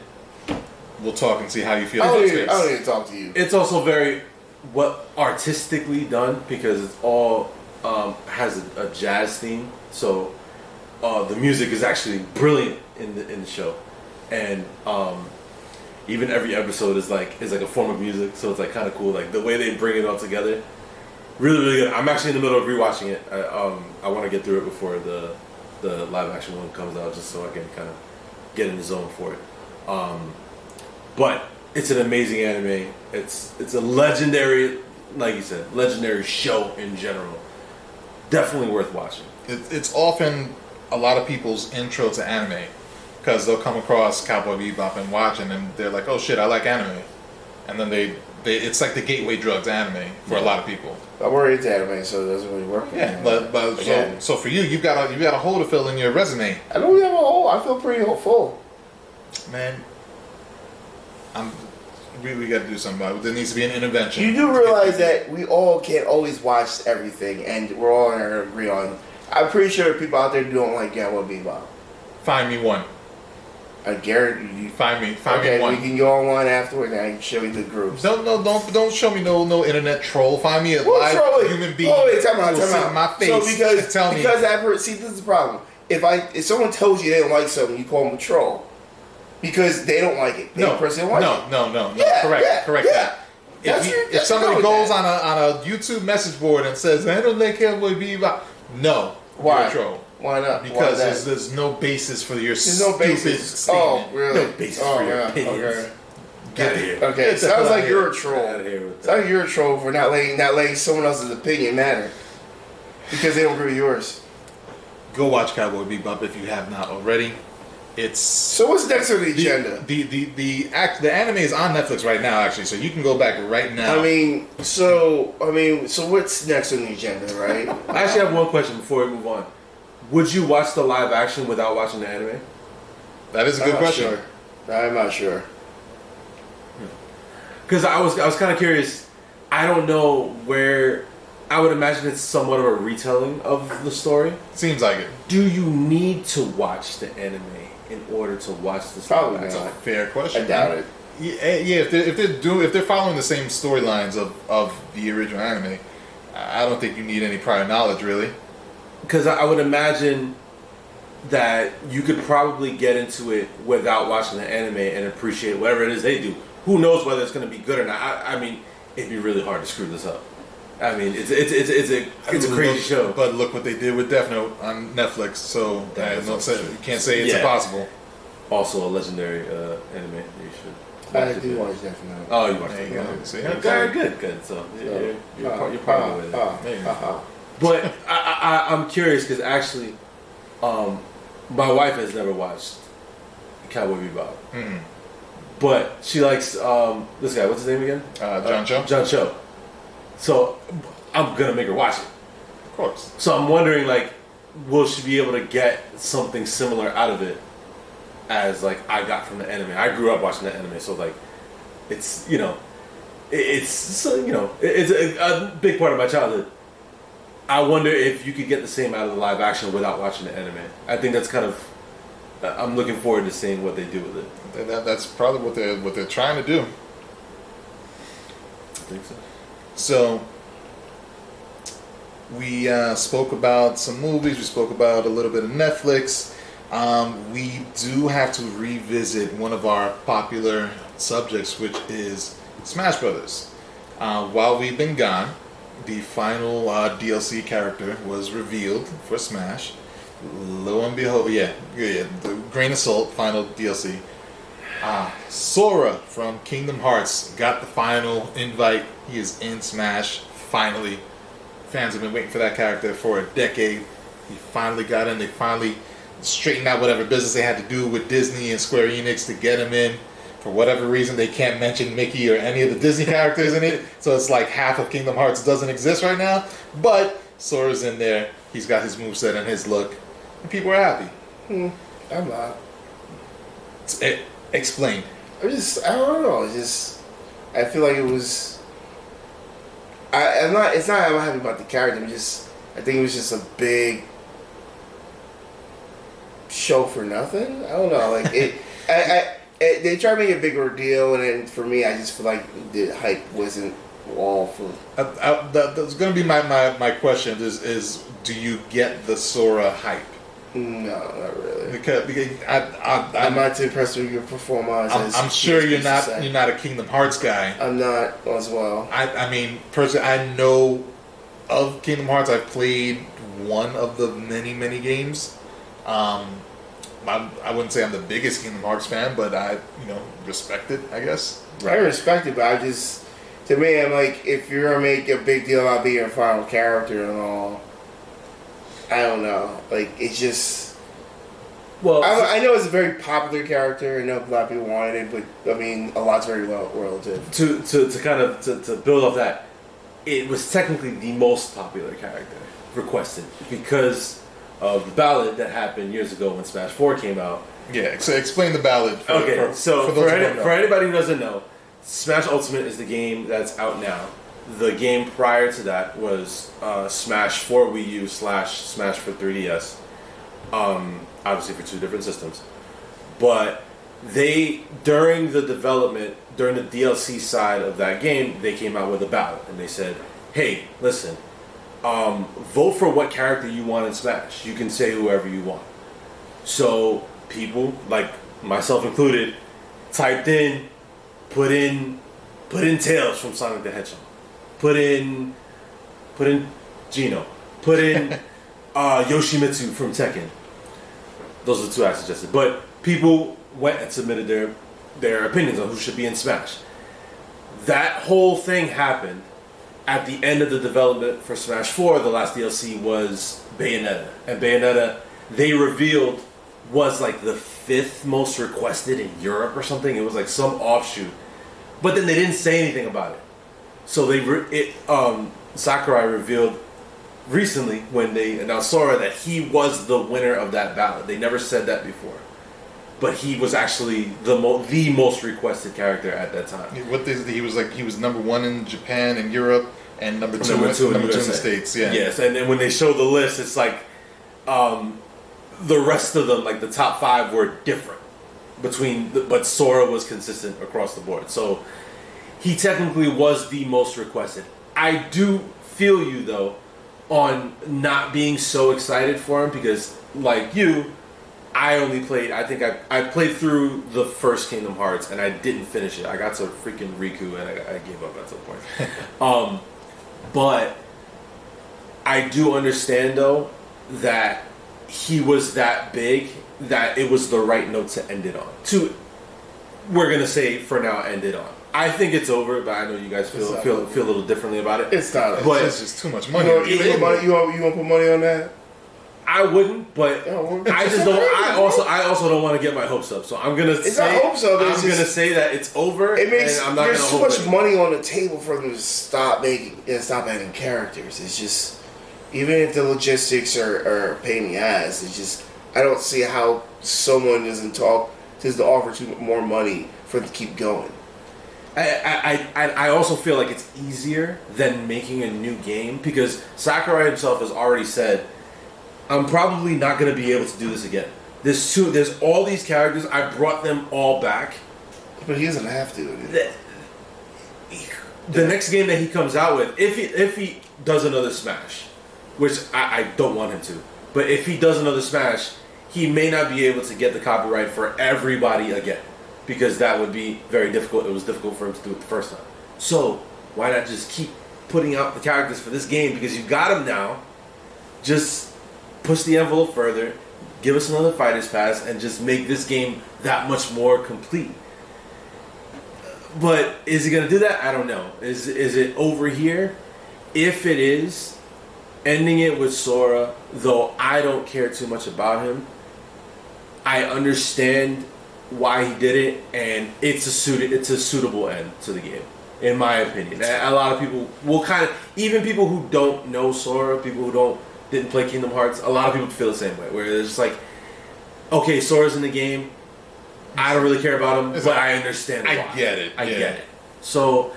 we'll talk and see how you feel I about don't space. need to talk to you. It's also very artistically done because it's all has a jazz theme. So the music is actually brilliant in the show, and even every episode is like a form of music. So it's like kind of cool, like the way they bring it all together. Really, really good. I'm actually in the middle of rewatching it. I want to get through it before the live action one comes out, just so I can kind of get in the zone for it. But it's an amazing anime. It's a legendary, like you said, legendary show in general. Definitely worth watching. It's often a lot of people's intro to anime because they'll come across Cowboy Bebop and watch, and then they're like, "Oh shit, I like anime," and then they it's like the gateway drug to anime for a lot of people. I'm already into anime, so it doesn't really work. Yeah, but so for you got a hole to fill in your resume. I don't have a hole. I feel pretty full. Man, we got to do something about it. There needs to be an intervention. You do realize that we all can't always watch everything, and we're all going to agree on. I'm pretty sure there are people out there who don't like Cowboy Bebop. Find me one. I guarantee you. Find me Okay, one. we can go on one afterward, and I can show you the groups. Don't show me no internet troll. Find me a What's wrong live with- human being. Oh wait, time who will sit out. in my face So because and tell me. see, this is the problem. If someone tells you they don't like something, you call them a troll because they don't like it. They personally don't like it. No. Yeah, Correct yeah. that. If somebody goes on a YouTube message board and says I don't like Cowboy Bebop, no, Why? you're a troll. Why not? Because Why is that? there's no basis for your There's no stupid basis. statement. Oh, really? No basis for your opinions. Okay. Get out of here. Okay, Get the sounds hell like out you're a here. troll. Get out of here with that. Sounds like you're a troll for not letting someone else's opinion matter because they don't agree with yours. go watch Cowboy Bebop if you have not already. It's So what's next on the agenda? The anime is on Netflix right now, actually, so you can go back right now. So what's next on the agenda, right? I actually have one question before we move on. Would you watch the live action without watching the anime? That is a good question. Sure. I'm not sure. Because I was kind of curious. I don't know where. I would imagine it's somewhat of a retelling of the story. Seems like it. Do you need to watch the anime in order to watch the story? Probably That's not. a fair question. I doubt it. Yeah. If they're following the same storylines of the original anime, I don't think you need any prior knowledge, really. Because I would imagine that you could probably get into it without watching the anime and appreciate whatever it is they do. Who knows whether it's going to be good or not? I mean, it'd be really hard to screw this up. I mean, it's a crazy show. But look what they did with Death Note on Netflix. So you can't say it's impossible. Also, a legendary anime. You should. I do watch that for now. Oh, you watched There it. you go. Okay. See, Good. So you're part of it. But I'm curious because actually, my wife has never watched Cowboy Bebop. Mm-hmm. But she likes this guy. What's his name again? John Cho. John Cho. So I'm gonna make her watch it. Of course. So I'm wondering, like, will she be able to get something similar out of it as like I got from the anime? I grew up watching the anime, so like, it's it's a big part of my childhood. I wonder if you could get the same out of the live action without watching the anime. I think that's kind of. I'm looking forward to seeing what they do with it. That's probably what they're trying to do. I think so. So we spoke about some movies. We spoke about a little bit of Netflix. We do have to revisit one of our popular subjects, which is Smash Brothers. While we've been gone, the final DLC character was revealed for Smash. Lo and behold, the grain of salt, final DLC. Sora from Kingdom Hearts got the final invite. He is in Smash, finally. Fans have been waiting for that character for a decade. He finally got in. They finally straightened out whatever business they had to do with Disney and Square Enix to get him in. For whatever reason, they can't mention Mickey or any of the Disney characters in it. So it's like half of Kingdom Hearts doesn't exist right now. But Sora's in there. He's got his moveset and his look. And people are happy. I'm not. Explain. I don't know. I feel like it was. I'm not. It's not. I'm not happy about the character. I think it was just a big show for nothing. I don't know. Like it. They try to make a bigger deal, and then for me, I just feel like the hype wasn't all for. That's going to be my question. Is do you get the Sora hype? No, not really. Because I'm not too impressed with your performance. I'm sure you're not a Kingdom Hearts guy. I'm not as well. I mean, personally, I know of Kingdom Hearts. I've played one of the many games. I wouldn't say I'm the biggest Kingdom Hearts fan, but I respect it, I guess. I respect it, but to me, I'm like, if you're gonna make a big deal about being a final character and all, I don't know. Like, it's just. Well, I know it's a very popular character. I know a lot of people wanted it, but I mean, a lot's very relative. To build off that, it was technically the most popular character requested because of the ballot that happened years ago when Smash 4 came out. Yeah, so explain the ballot. For anybody who doesn't know, Smash Ultimate is the game that's out now. The game prior to that was Smash for Wii U / Smash for 3DS. Obviously for two different systems. But during the development, during the DLC side of that game, they came out with a ballot. And they said, hey, listen, vote for what character you want in Smash. You can say whoever you want. So people, like myself included, typed in, put in Tails from Sonic the Hedgehog. Put in Gino. Put in Yoshimitsu from Tekken. Those are the two I suggested. But people went and submitted their opinions on who should be in Smash. That whole thing happened, at the end of the development for Smash 4, the last DLC was Bayonetta. And Bayonetta, they revealed, was like the 5th most requested in Europe or something. It was like some offshoot. But then they didn't say anything about it. So Sakurai revealed recently when they announced Sora that he was the winner of that ballot. They never said that before. But he was actually the most requested character at that time. He was number 1 in Japan and Europe, and number two in the States. Yeah. Yes, and then when they show the list, it's like the rest of them, like the top 5, were different but Sora was consistent across the board. So he technically was the most requested. I do feel you though on not being so excited for him because, like you, I played through the first Kingdom Hearts and I didn't finish it. I got to freaking Riku and I gave up at some point. But I do understand though that he was that big that it was the right note to end it on. We're gonna say for now end it on. I think it's over, but I know you guys feel a little differently about it. It's not. But it's just too much money. You want to put money on that? I wouldn't, but I just don't. I also don't want to get my hopes up, so I'm gonna gonna say that it's over. It makes and I'm not there's too gonna much money on the table for them to stop adding characters. It's just even if the logistics are pain in the ass, it's just I don't see how someone doesn't offer too more money for them to keep going. I also feel like it's easier than making a new game because Sakurai himself has already said, I'm probably not going to be able to do this again. There's all these characters. I brought them all back. But he doesn't have to. The next game that he comes out with, if he does another Smash, which I don't want him to, but if he does another Smash, he may not be able to get the copyright for everybody again. Because that would be very difficult. It was difficult for him to do it the first time. So, why not just keep putting out the characters for this game? Because you got them now. Just push the envelope further. Give us another Fighter's Pass. And just make this game that much more complete. But is he going to do that? I don't know. Is it over here? If it is, ending it with Sora, though I don't care too much about him, I understand why he did it, and it's a suitable end to the game, in my opinion. A lot of people will even people who don't know Sora, people who didn't play Kingdom Hearts, a lot of people feel the same way, where it's just like, okay, Sora's in the game, I don't really care about him, but I understand why. I get it. I get it. So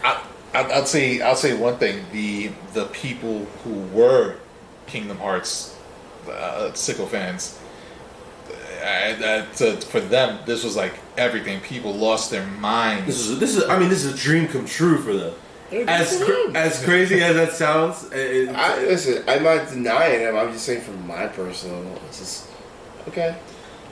I'll say one thing: the people who were Kingdom Hearts sickle fans. For them, this was like everything. People lost their minds. This is a dream come true for them. As crazy as that sounds, I'm not denying it. I'm just saying from my personal, it's just okay.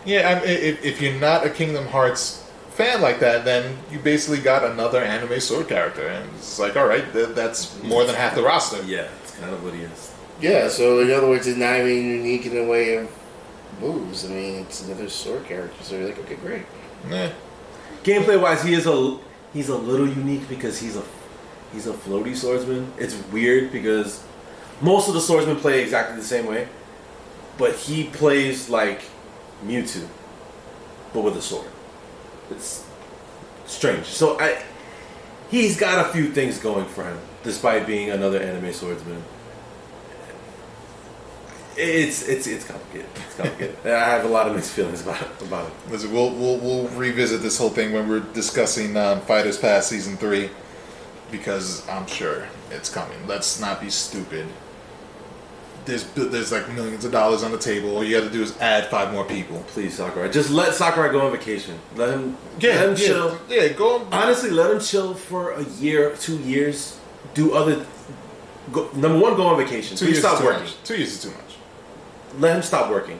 Yeah, if you're not a Kingdom Hearts fan like that, then you basically got another anime sword character, and it's like, all right, that's more than half the roster. Yeah, it's kind of what he is. Yeah, so in other words, it's not even unique in a way of moves. I mean, it's another sword character, so you're like, okay, great. Yeah. Gameplay wise, he's a little unique because he's a floaty swordsman. It's weird because most of the swordsmen play exactly the same way, but he plays like Mewtwo, but with a sword. It's strange. So he's got a few things going for him, despite being another anime swordsman. It's complicated. It's complicated. I have a lot of mixed feelings about it. Listen, we'll revisit this whole thing when we're discussing Fighters Pass Season 3, because I'm sure it's coming. Let's not be stupid. There's like millions of dollars on the table. All you got to do is add 5 more people. Please, Sakurai. Just let Sakurai go on vacation. Let him chill. Yeah, go. Honestly, let him chill for a year, 2 years. Number one, go on vacation. 2 years stop is too working. much. 2 years is too much. Let him stop working.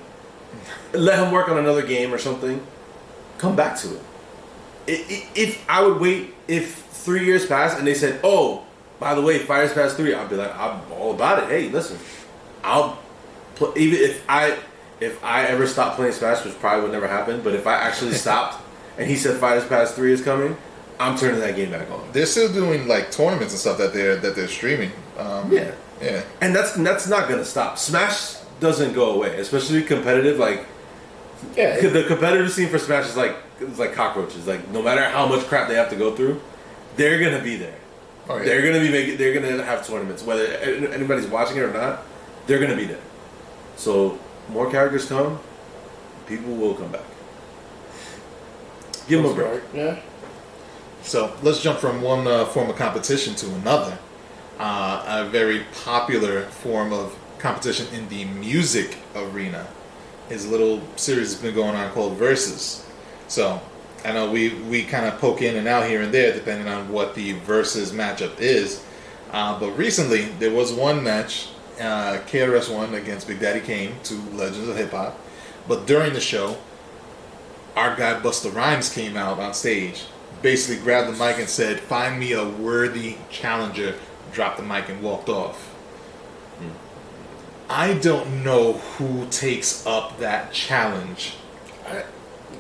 Let him work on another game or something. Come back to it. If I would wait, if 3 years passed and they said, "Oh, by the way, Fighters Pass 3," I'd be like, "I'm all about it." Hey, listen, I'll play. Even if I ever stopped playing Smash, which probably would never happen, but if I actually stopped and he said Fighters Pass 3 is coming, I'm turning that game back on. They're still doing like tournaments and stuff that they're streaming. Yeah. Yeah. And that's not gonna stop. Smash doesn't go away, especially competitive. Like, the competitive scene for Smash is like cockroaches. Like, no matter how much crap they have to go through, they're gonna be there. Oh, yeah. They're gonna have tournaments, whether anybody's watching it or not. They're gonna be there. So more characters come, people will come back. Give them a break. Yeah. So let's jump from one form of competition to another. A very popular form of competition in the music arena is a little series that's been going on called Versus. So I know we kind of poke in and out here and there depending on what the Versus matchup is. But recently there was one match, KRS One against Big Daddy Kane, two legends of hip hop. But during the show, our guy Busta Rhymes came out on stage, basically grabbed the mic and said, "Find me a worthy challenger," dropped the mic and walked off. I don't know who takes up that challenge.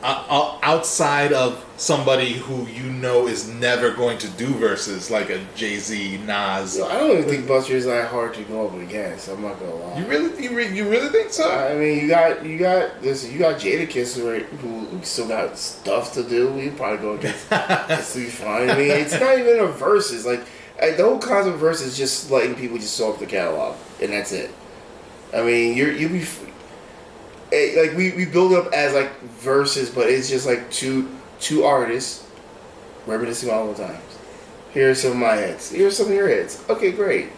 Outside of somebody who you know is never going to do versus, like a Jay-Z, Nas. I don't even think Buster is that hard to go up against. I'm not gonna lie. You really think so? I mean, you got Jadakiss who still got stuff to do. You probably go against. It's be fine. I mean, it's not even a versus. Like the whole concept of versus is just letting people just show up the catalog, and that's it. I mean, you'll be. Like we build up as like verses, but it's just like two artists reminiscing all the times. Here's some of my hits. Here's some of your hits. Okay, great.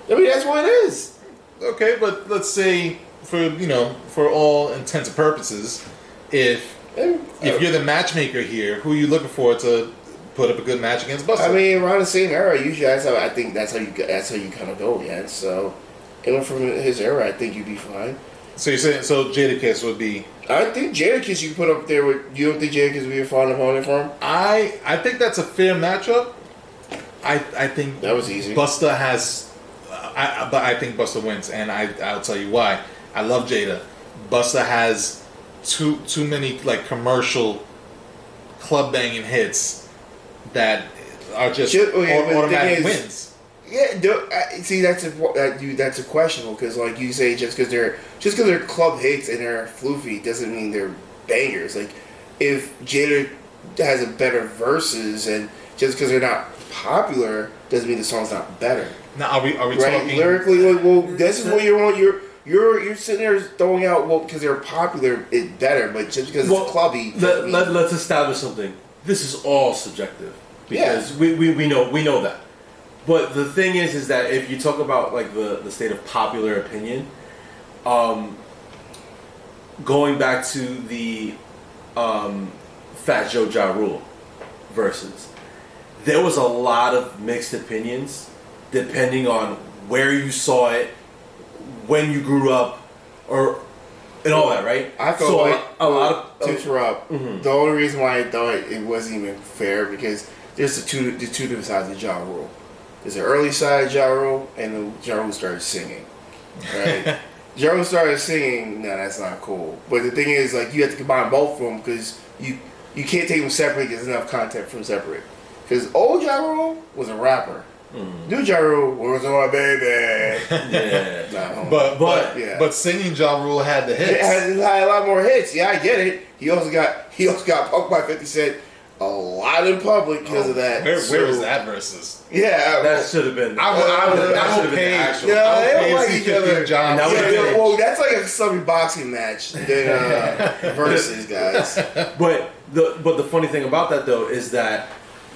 I mean, that's what it is. Okay, but let's say for all intents and purposes, if you're the matchmaker here, who are you looking for to put up a good match against Busta? I mean, around the same era, usually I think that's how you kind of go against. So, even from his era, I think you'd be fine. So you're saying Jadakiss would be? I think Jadakiss you can put up there with. You don't think Jadakiss would be a fine opponent for him? I think that's a fair matchup. I think that was easy. Busta has, but I think Busta wins, and I'll tell you why. I love Jada. Busta has too many like commercial club banging hits that are just automatic wins. Yeah, see that's a questionable because like you say just because they're club hits and they're floofy doesn't mean they're bangers. Like if Jada has a better verses and just because they're not popular doesn't mean the song's not better. Now are we right? talking Lyrically? Like, well, this is what you're on. You're sitting there throwing out because they're popular it's better, but just because it's clubby. Let's establish something. This is all subjective because we know that. But the thing is that if you talk about like the state of popular opinion, going back to the Fat Joe Ja Rule versus, there was a lot of mixed opinions depending on where you saw it, when you grew up, and all that, right? I felt like a lot of to interrupt. Mm-hmm. The only reason why I thought it wasn't even fair because there's the two different sides of Ja Rule. There's the early side of Ja Rule and the Ja Rule started singing. Right? Ja Rule started singing, no, that's not cool. But the thing is, like, you have to combine both of them because you can't take them separately because there's enough content from separate. Because old Ja Rule was a rapper. Mm. New Ja Rule was my baby. Yeah. But singing Ja Rule had the hits. It had a lot more hits. Yeah, I get it. He also got punked by 50 Cent a lot in public because of that. Where is that versus? Yeah, that should have been. I would pay. Yeah, they don't like each other. Well, that's like a subby boxing match than versus guys. But the funny thing about that though is that,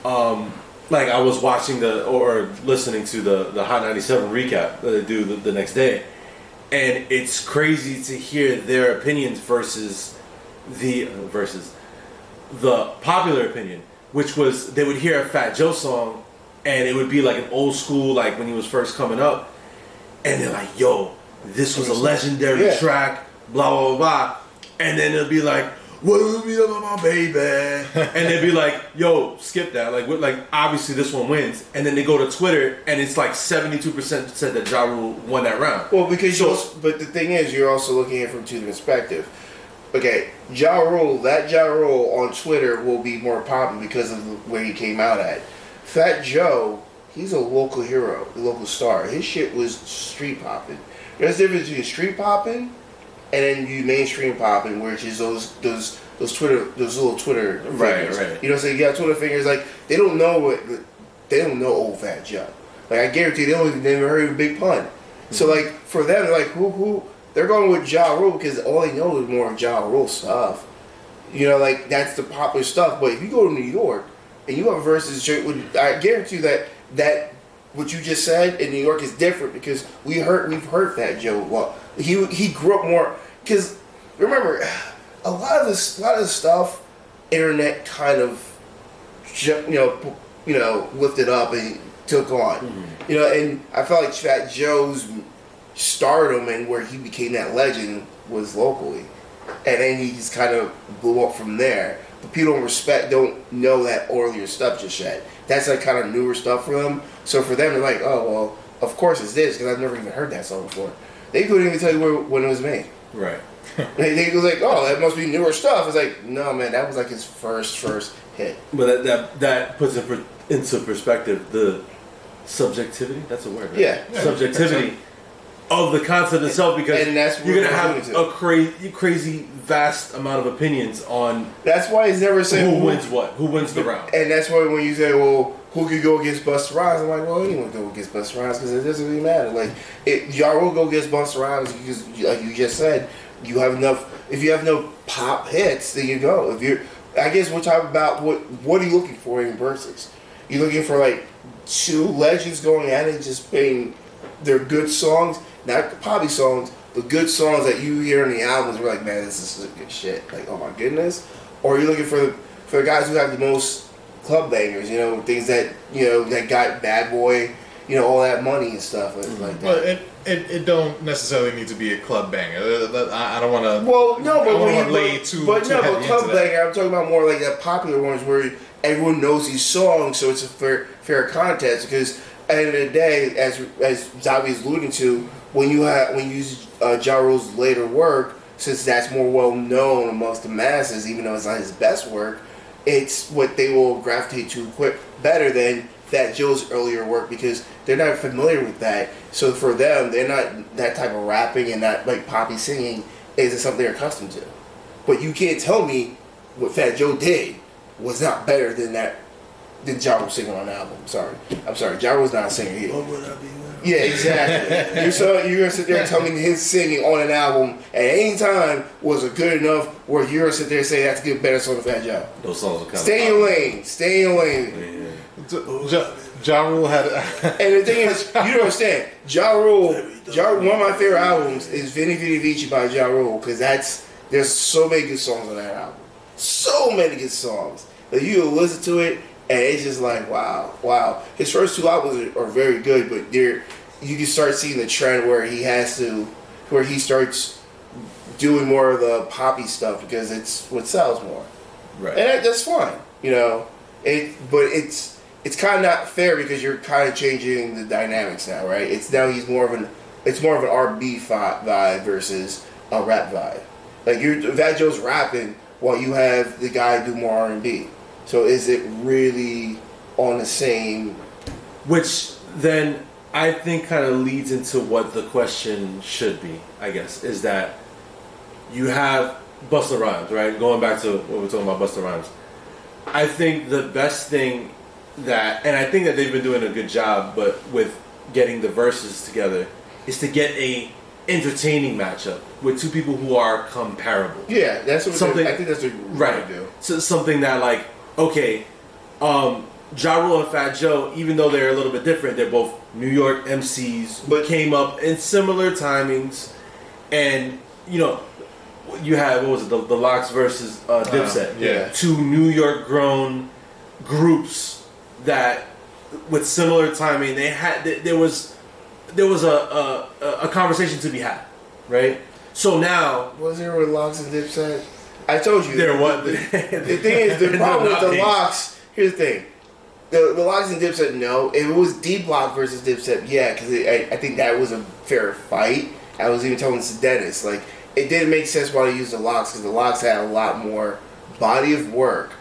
like I was watching or listening to the Hot 97 recap that they do the next day, and it's crazy to hear their opinions versus the popular opinion, which was they would hear a Fat Joe song and it would be like an old school, like when he was first coming up, and they're like, yo, this was a legendary track, blah, blah, blah, blah. And then it'll be like, what would be about my baby? And they'd be like, yo, skip that. Like obviously this one wins. And then they go to Twitter and it's like 72% said that Ja Rule won that round. Well, because but the thing is, you're also looking at it from two perspectives. okay, Ja Rule on Twitter will be more popular because of where he came out at. Fat Joe, he's a local hero, a local star. His shit was street popping. There's a difference between street popping and then you mainstream popping, which is those little Twitter fingers. Right. You know, so you got Twitter fingers like they don't know old Fat Joe. Like I guarantee they don't even never heard of Big Pun. Mm-hmm. So like for them, they're like who they're going with Ja Rule because all they know is more of Ja Rule stuff. You know, like that's the popular stuff. But if you go to New York and you have versus, I guarantee you that what you just said in New York is different because we've heard Fat Joe. Well, he grew up more because remember a lot of the stuff internet kind of lifted up and took on. Mm-hmm. You know, and I felt like Fat Joe's stardom and where he became that legend was locally, and then he just kind of blew up from there. But people don't know that earlier stuff just yet. That's like kind of newer stuff for them. So for them, they're like, oh well, of course it's this because I've never even heard that song before. They couldn't even tell you when it was made. Right. They was like, oh, that must be newer stuff. It's like, no man, that was like his first hit. But that puts it into perspective the subjectivity. That's a word. Right? Yeah. Subjectivity of the concept itself because and that's you're gonna have a crazy vast amount of opinions on. That's why he's never saying who wins what, who wins the round. And that's why when you say, well, who could go against Busta Rhymes? I'm like, well, anyone can go against Busta Rhymes because it doesn't really matter. Like, y'all will go against Busta Rhymes because, like you just said, you have enough. If you have no pop hits, then you go. If you're, I guess we're talking about what are you looking for in verses? You're looking for like two legends going at it, just playing their good songs, not poppy songs, but good songs that you hear in the albums. We're like, man, this is good shit. Like, oh my goodness. Or you're looking for the guys who have the most club bangers, things that that got Bad Boy, all that money and stuff like that. Well, it don't necessarily need to be a club banger. I don't want to. Well, no, but when you lay too but club into banger, I'm talking about more like the popular ones where everyone knows these songs, so it's a fair contest. Because at the end of the day, as Zabi is alluding to, when you use Ja Rule's later work, since that's more well known amongst the masses, even though it's not his best work. It's what they will gravitate to quick better than Fat Joe's earlier work because they're not familiar with that. So for them, they're not that type of rapping and that like poppy singing isn't something they're accustomed to. But you can't tell me what Fat Joe did was not better than Ja Rule singing on the album. I'm sorry. Ja Rule's not a singer here. What would I be? Yeah, exactly. You're gonna sit there and tell me his singing on an album at any time was a good enough where you're gonna sit there and say that's a good better song than Fat Joe. Those songs are kind Stay in your lane. Yeah. Ja Rule had. And the thing is, you don't understand. Ja Rule, one of my favorite albums is Vini Vidi Vici by Ja Rule because there's so many good songs on that album. So many good songs. Like you listen to it. And it's just like, wow. His first two albums are very good, but you can start seeing the trend where he starts doing more of the poppy stuff because it's what sells more. Right. And that's fine, but it's kind of not fair because you're kind of changing the dynamics now, right? It's more of an R&B vibe versus a rap vibe. Like Fat Joe's rapping while you have the guy do more R&B. So is it really on the same? Which then I think kind of leads into what the question should be, I guess, is that you have Busta Rhymes, right? Going back to what we're talking about, Busta Rhymes. I think the best thing and I think that they've been doing a good job, but with getting the verses together, is to get a entertaining matchup with two people who are comparable. Yeah, that's what I think that's what right do. So something that like. Okay, Ja Rule and Fat Joe, even though they're a little bit different, they're both New York MCs, but came up in similar timings. And, you had, what was it, the Lox versus Dipset. Yeah. Two New York grown groups that, with similar timing, there was a conversation to be had, right? So now... Was there with Lox and Dipset? I told you. There was. The thing is, the problem with the Lox, here's the thing. The Lox and Dipset, no. If it was D-Block versus Dipset, yeah, because I think that was a fair fight. I was even telling this to Dennis. Like, it didn't make sense why they used the Locks, because the Locks had a lot more body of work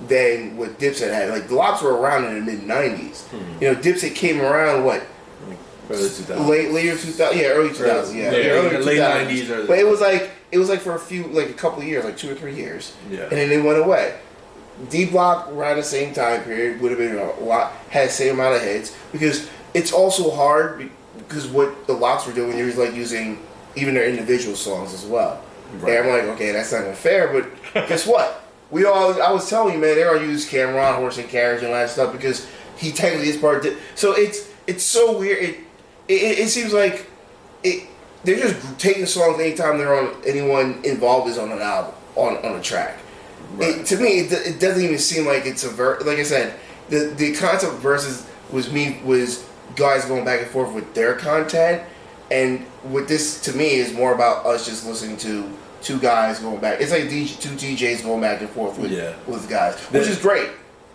than what Dipset had. Like, the Locks were around in the mid-90s. You know, Dipset came around, what? Early 2000s. Later 2000, yeah, early 2000s, yeah. Early late 2000s. 90s. Early But it was like for a couple of years, like 2 or 3 years. Yeah. And then they went away. D Block around the same time period would have been a lot, had the same amount of hits, because it's also hard because what the Locks were doing, they was like using even their individual songs as well. Right. And I'm like, okay, that's not even fair, but guess what? I was telling you, man, they're gonna use Cameron, Horse and Carriage and all that stuff because he technically is part of it. So it's so weird. It seems like they're just taking songs anytime anyone involved is on an album, on a track. Right. To me, it doesn't even seem like it's a verse. Like I said, the concept of verses was guys going back and forth with their content, and with this to me is more about us just listening to two guys going back. It's like two DJs going back and forth with guys, which is great.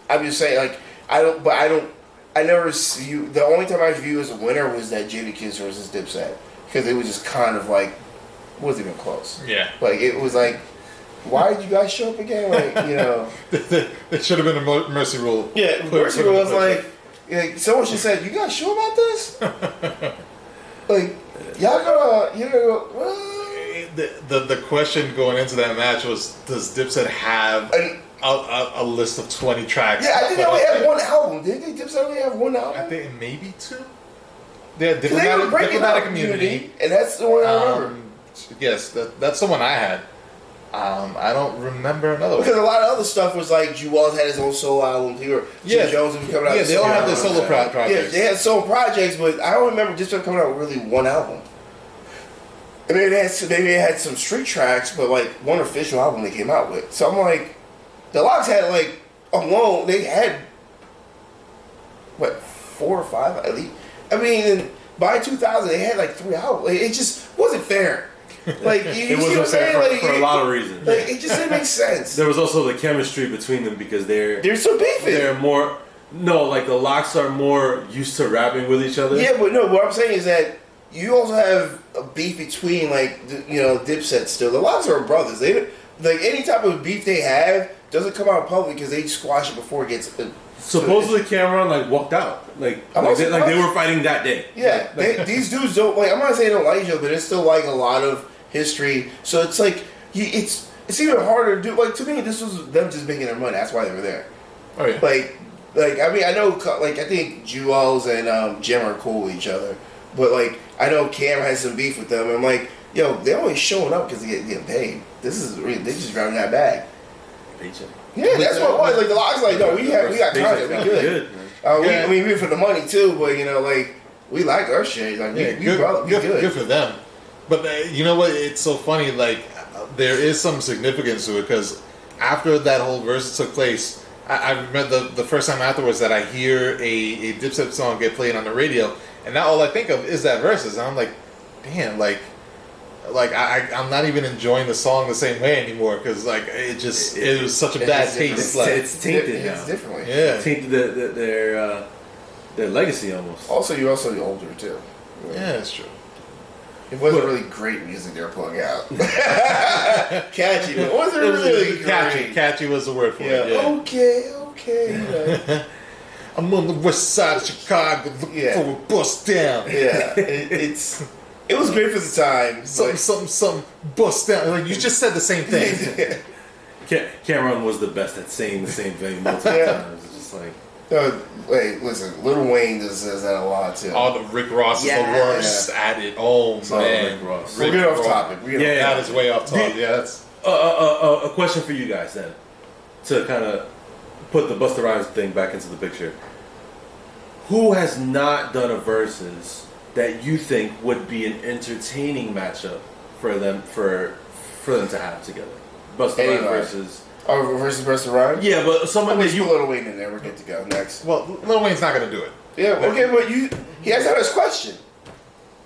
I'm just saying, like I never see you. The only time I view as a winner was that Jada Kiss versus Dipset, because it was just kind of like, it wasn't even close. Yeah, like it was like, why did you guys show up again? Like, you know, it should have been a mercy rule. Yeah, mercy rule was like someone should say, "You guys sure about this?" Like, y'all the question going into that match was, does Dipset have a list of 20 tracks? Yeah, I think they only have one album. Didn't they? Dipset only have one album? I think maybe 2. Yeah, Diplomatic Community, and that's the one I remember. Yes, that's the one I had. I don't remember another one. Because a lot of other stuff was like, Jewels had his own solo album. Jim Jones was coming out. Yeah, they all have their solo projects. Yeah, they had solo projects, but I don't remember just coming out with really one album. I mean, they had some street tracks, but like one official album they came out with. So I'm like, the Locks had like alone, they had what, 4 or 5 at least. I mean, by 2000 they had like 3 albums. Like, it just wasn't fair. Like, it wasn't fair for a lot of reasons. Like, it just didn't make sense. There was also the chemistry between them because they're so beefing. They're more like the Locks are more used to rapping with each other. Yeah, but no, what I'm saying is that you also have a beef between Dipset still. The Locks are brothers. They like any type of beef they have doesn't come out in public because they squash it before it gets. Supposedly Cameron walked out. They were fighting that day. Yeah, these dudes don't like. I'm not saying they don't like each other, but it's still like a lot of history. So it's like it's even harder to do. Like, to me, this was them just making their money. That's why they were there. Oh yeah. Like I mean, I know I think Jewels and Jim are cool with each other, but like I know Cam has some beef with them. I'm like, yo, they're only showing up because they're getting paid. This is really, they just grabbing that bag. Paycheck. Yeah, that's what it was. Like the Locks, like, no, we got content, we good. I mean, we for the money too, but we like our shit. Like, good for them. But you know what? It's so funny. Like, there is some significance to it because after that whole verse took place, I remember the first time afterwards that I hear a Dipset song get played on the radio, and now all I think of is that verses, and I'm like, damn, I'm not even enjoying the song the same way anymore because it was such a bad taste. It's tainted now. It's differently. Yeah, it's tainted their legacy almost. Also, you're also older too. Yeah, that's true. It wasn't really great music they were pulling out. Catchy, but it wasn't really great. Catchy was the word for it. Yeah. Okay. I'm on the west side of Chicago looking for a bust down. Yeah, it was great for the time. Some bust down. Like, you just said the same thing. Cameron was the best at saying the same thing multiple times. It's just like... wait, listen, Lil Wayne says that a lot too. Oh, the Rick Ross is the worst at it. Oh, man. Rick Ross. We'll get off topic. That is way off topic. Yeah, that's... A question for you guys then, to kind of put the Busta Rhymes thing back into the picture. Who has not done a versus that you think would be an entertaining matchup for them to have together? Busta Rhymes versus... Oh, versus Busta Rhymes? Yeah, but someone that you... Lil Wayne in there. We're good to go. Next. Well, Lil Wayne's not going to do it. Yeah, okay, but he has to have his question.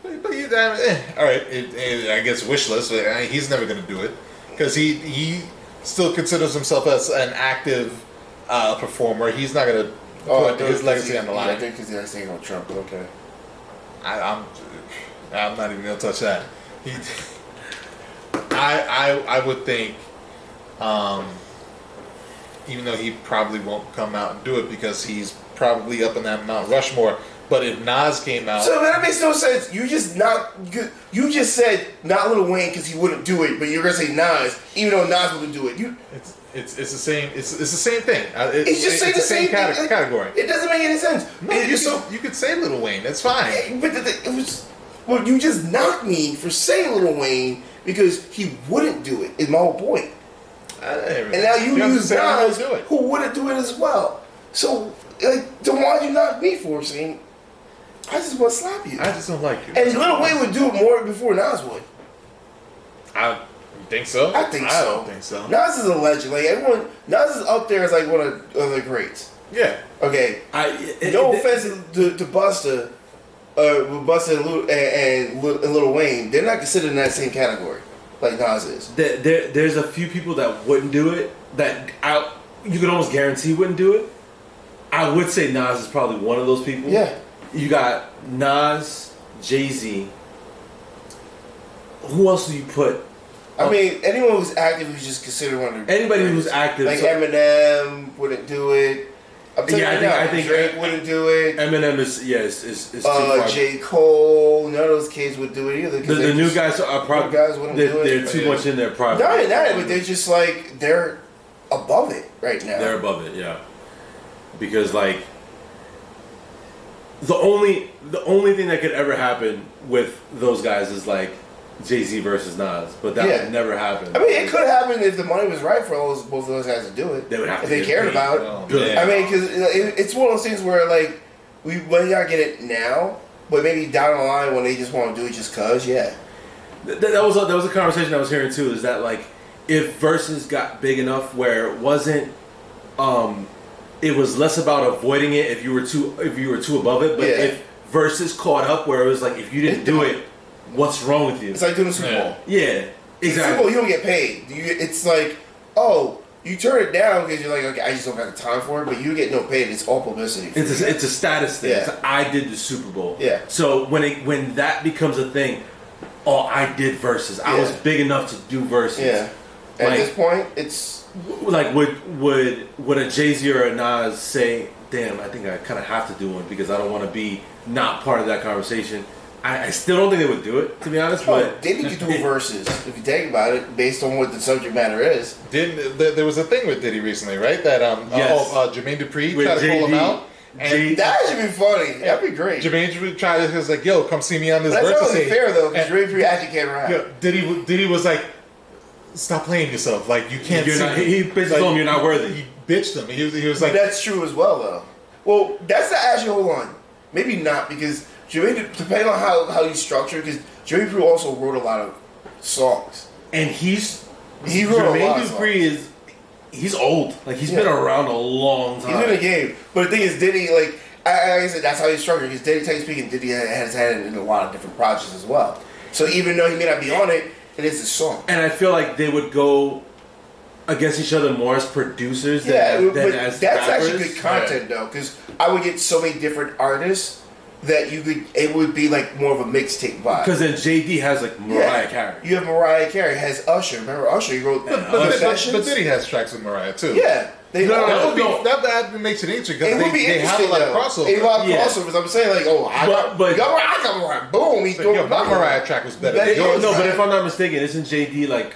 But all right, I guess wish list. He's never going to do it because he still considers himself as an active performer. He's not going to put his legacy on the line. I think because he's saying on Trump. Okay. I'm not even going to touch that. I would think, even though he probably won't come out and do it because he's probably up in that Mount Rushmore. But if Nas came out, so that makes no sense. You just said not Lil Wayne because he wouldn't do it, but you're gonna say Nas even though Nas wouldn't do it. It's the same. It's the same thing. It's just saying the same category. It doesn't make any sense. No, you could say Lil Wayne. That's fine. But it was. Well, you just knocked me for saying Lil Wayne because he wouldn't do it. Is my whole point. And now you use Nas, who wouldn't do it as well. So, like, then why'd you knock me for saying? I just want to slap you. I just don't like you. And Lil Wayne would do it more before Nas would. You think so? I think so. I don't think so. Nas is a legend. Like everyone, Nas is up there as like one of the greats. Yeah. Okay. No offense to Busta, Busta and Lil Wayne, they're not considered in that same category like Nas is. There's a few people that wouldn't do it. That you could almost guarantee wouldn't do it. I would say Nas is probably one of those people. Yeah. You got Nas, Jay-Z. Who else do you put? I mean, anyone who's active who's just considered one of the anybody who's active. Like Eminem wouldn't do it. I'm telling you I think Drake wouldn't do it. Eminem is too far. J. Cole, none of those kids would do it either. The new guys are probably they're too much in their private. Not in that, but they're just like they're above it right now. They're above it, yeah. Because like the only thing that could ever happen with those guys is like Jay-Z versus Nas, but that would never happen. I mean, it could happen if the money was right for both of those guys to do it. They would have if to they cared about it. I mean, because it's one of those things where like we might not get it now, but maybe down the line when they just want to do it just cause, yeah. That was a conversation I was hearing too. Is that like if verses got big enough where it wasn't, it was less about avoiding it if you were too above it, but if verses caught up where it was like if you didn't do it. What's wrong with you? It's like doing the Super Bowl. Yeah, exactly. Super Bowl, you don't get paid. It's like, oh, you turn it down because you're like, okay, I just don't have the time for it, but you get no paid. It's all publicity. It's a status thing. Yeah. I did the Super Bowl. Yeah. So when that becomes a thing, I did verses. I was big enough to do verses. Yeah. At this point, it's like would a Jay-Z or a Nas say, "Damn, I think I kind of have to do one because I don't want to be not part of that conversation." I still don't think they would do it, to be honest. But they need to do verses if you think about it, based on what the subject matter is. There was a thing with Diddy recently, right? That Jermaine Dupri tried to call him out. And that should be funny. That'd be great. Jermaine Dupri tried to, he was like, "Yo, come see me on this verse." That's versus not fair though, because Jermaine Dupri actually can't rap. Yeah, Diddy was like, "Stop playing yourself. Like you can't." He basically told him you're not worthy. He bitched him. He was like, "That's true as well, though." Well, that's not actually. Hold on, maybe not because. Jermaine, depending on how you structure, because Jermaine Dupri also wrote a lot of songs, and he wrote a lot of songs. He's old, like he's been around a long time. He's in the game, but the thing is, Diddy, like I said, that's how he's structured. Because Diddy, technically speaking, Diddy has had it in a lot of different projects as well. So even though he may not be on it, it is a song. And I feel like they would go against each other more as producers than as that's rappers. Actually good content though, because I would get so many different artists. That it would be like more of a mixtape vibe. Because then JD has like Mariah Carey. You have Mariah Carey, has Usher. Remember Usher? He wrote but Diddy has tracks with Mariah too. Yeah. That makes it interesting because they have a lot of crossovers. They have a lot of crossovers. I'm saying like, I got Mariah. Boom. He's doing my Mariah track was better. But if I'm not mistaken, isn't JD like